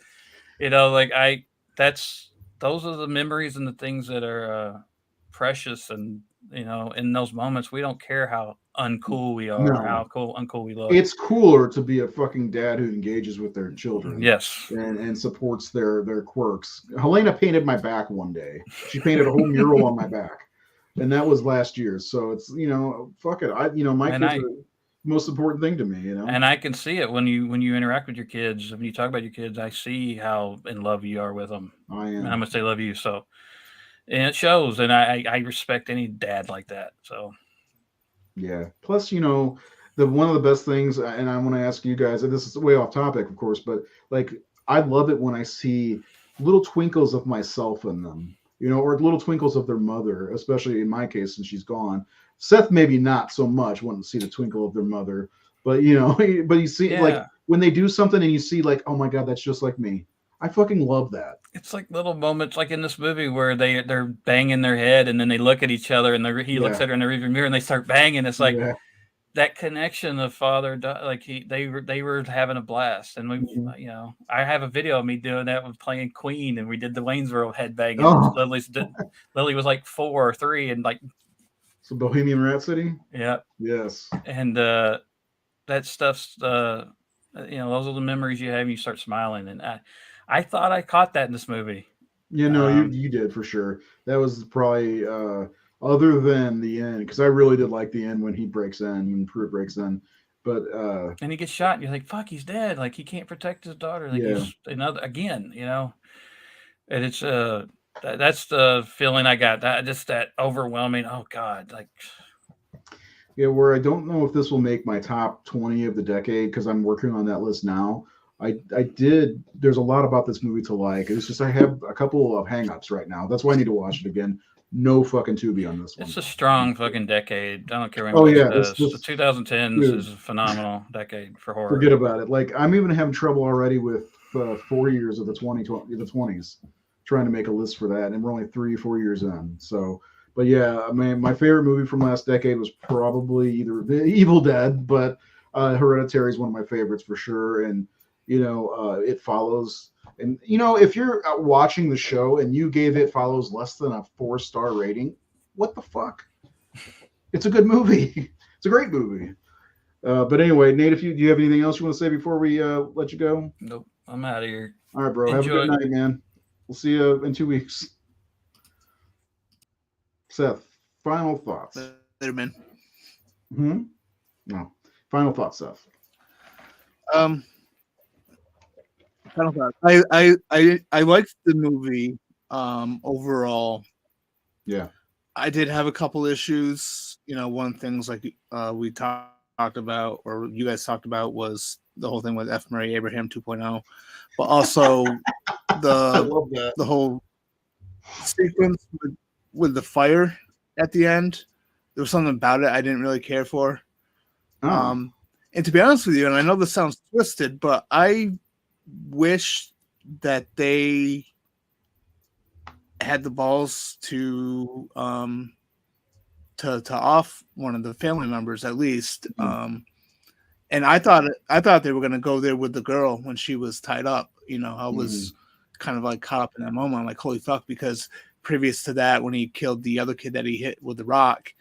those are the memories and the things that are precious, and in those moments we don't care how uncool we are, or how uncool we look. It's cooler to be a fucking dad who engages with their children, yes, and supports their quirks. Helena painted my back one day. She painted a whole mural on my back, and that was last year. So it's fuck it. My kids are the most important thing to me. And I can see it when you interact with your kids. When you talk about your kids, I see how in love you are with them. I am. And how much they love you. So, and it shows. And I respect any dad like that. So, yeah. Plus, one of the best things, and I want to ask you guys, and this is way off topic, of course, but like I love it when I see little twinkles of myself in them, or little twinkles of their mother, especially in my case since she's gone. Seth maybe not so much wanting to see the twinkle of their mother, but but you see like when they do something and you see like, oh my God, that's just like me. I fucking love that. It's like little moments like in this movie where they're banging their head and then they look at each other and he looks at her in the rearview mirror and they start banging. It's like that connection of father, like they were having a blast. And we, I have a video of me doing that with playing Queen, and we did the Waynesboro head banging. Oh. Lily was like 4 or 3 and like. So Bohemian Rhapsody? Yeah. Yes. And that stuff's those are the memories you have and you start smiling. And I thought I caught that in this movie. You did for sure. That was probably other than the end, because I really did like the end when he breaks in, when Pruitt breaks in. But and he gets shot and you're like, fuck, he's dead. Like he can't protect his daughter. Like he's again, and it's that's the feeling I got. That overwhelming. Oh God, like. Yeah, where I don't know if this will make my top 20 of the decade because I'm working on that list now. There's a lot about this movie to like. It's just I have a couple of hangups right now. That's why I need to watch it again. No fucking Tubi on this one. It's a strong fucking decade. I don't care what does. The 2010s is a phenomenal decade for horror. Forget about it. Like I'm even having trouble already with 4 years of the 20s, trying to make a list for that, and we're only 3-4 years in. So, but yeah, I mean, my favorite movie from last decade was probably either Evil Dead, but Hereditary is one of my favorites for sure, and It Follows. And, if you're watching the show and you gave It Follows less than a 4-star rating, what the fuck? It's a good movie. It's a great movie. But anyway, Nate, do you have anything else you want to say before we let you go? Nope. I'm out of here. All right, bro. Have a good night, man. We'll see you in 2 weeks. Seth, final thoughts. Later, man. No. Final thoughts, Seth. Final thoughts. I liked the movie overall. Yeah. I did have a couple issues. One of the things like we talked about, or you guys talked about, was the whole thing with F. Murray Abraham 2.0, but also I love that. the whole sequence with the fire at the end. There was something about it I didn't really care for. Oh. And to be honest with you, and I know this sounds twisted, but I wish that they had the balls to off one of the family members at least. And I thought they were going to go there with the girl when she was tied up. I was kind of like caught up in that moment. I'm like, holy fuck, because previous to that, when he killed the other kid that he hit with the rock,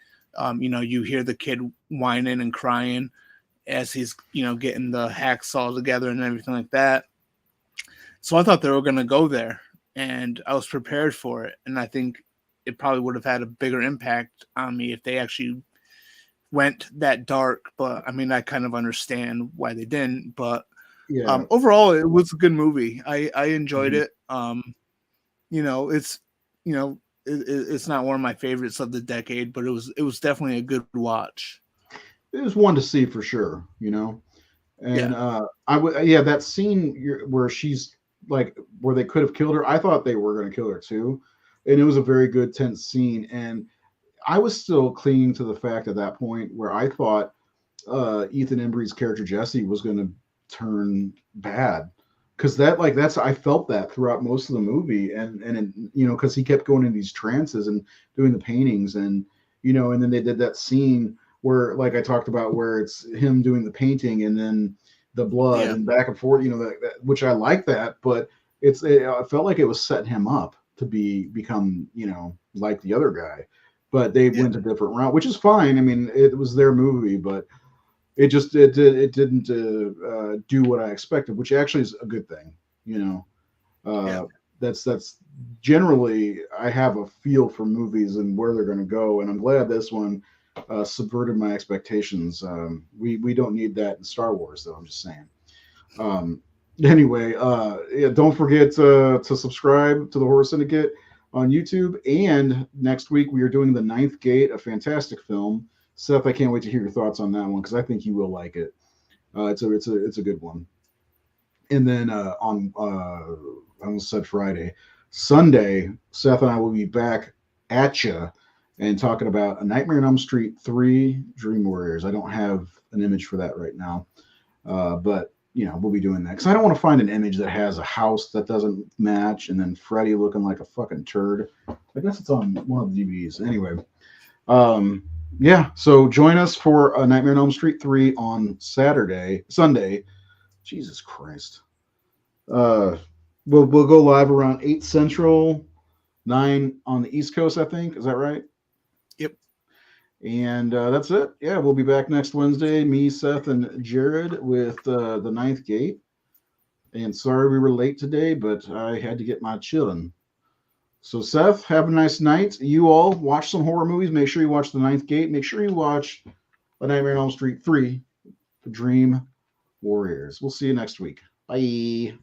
you hear the kid whining and crying as he's, getting the hacksaw together and everything like that. So I thought they were going to go there, and I was prepared for it. And I think it probably would have had a bigger impact on me if they actually went that dark. But I mean, I kind of understand why they didn't. But Yeah. Overall, it was a good movie. I enjoyed it. It's not one of my favorites of the decade, but it was definitely a good watch. It was one to see for sure, and that scene where she's like, where they could have killed her, I thought they were going to kill her too, and it was a very good tense scene. And I was still clinging to the fact at that point where I thought Ethan Embry's character Jesse was going to turn bad, because I felt that throughout most of the movie, and because he kept going in these trances and doing the paintings, and and then they did that scene where, like I talked about, where it's him doing the painting and then the blood and back and forth, that, which I like that, but it felt like it was setting him up to become like the other guy, but they went a different route, which is fine. I mean, it was their movie, but it didn't do what I expected, which actually is a good thing. That's generally, I have a feel for movies and where they're going to go, and I'm glad this one subverted my expectations. We don't need that in Star Wars, though. I'm just saying. Anyway, don't forget to subscribe to the Horror Syndicate on YouTube. And next week we are doing The Ninth Gate, a fantastic film. Seth, I can't wait to hear your thoughts on that one, because I think you will like it. It's a good one. And then on I almost said Friday, Sunday, Seth and I will be back at you and talking about A Nightmare on Elm Street 3 Dream Warriors. I don't have an image for that right now, but we'll be doing that, because I don't want to find an image that has a house that doesn't match and then Freddy looking like a fucking turd. I guess it's on one of the DVDs. Anyway, so join us for A Nightmare on Elm Street 3 on Sunday. Jesus Christ. We'll go live around 8 Central, 9 on the East Coast, I think. Is that right? Yep. And that's it. Yeah, we'll be back next Wednesday, me, Seth, and Jared with The Ninth Gate. And sorry we were late today, but I had to get my chillin'. So Seth, have a nice night. You all watch some horror movies. Make sure you watch The Ninth Gate. Make sure you watch A Nightmare on Elm Street 3, The Dream Warriors. We'll see you next week. Bye.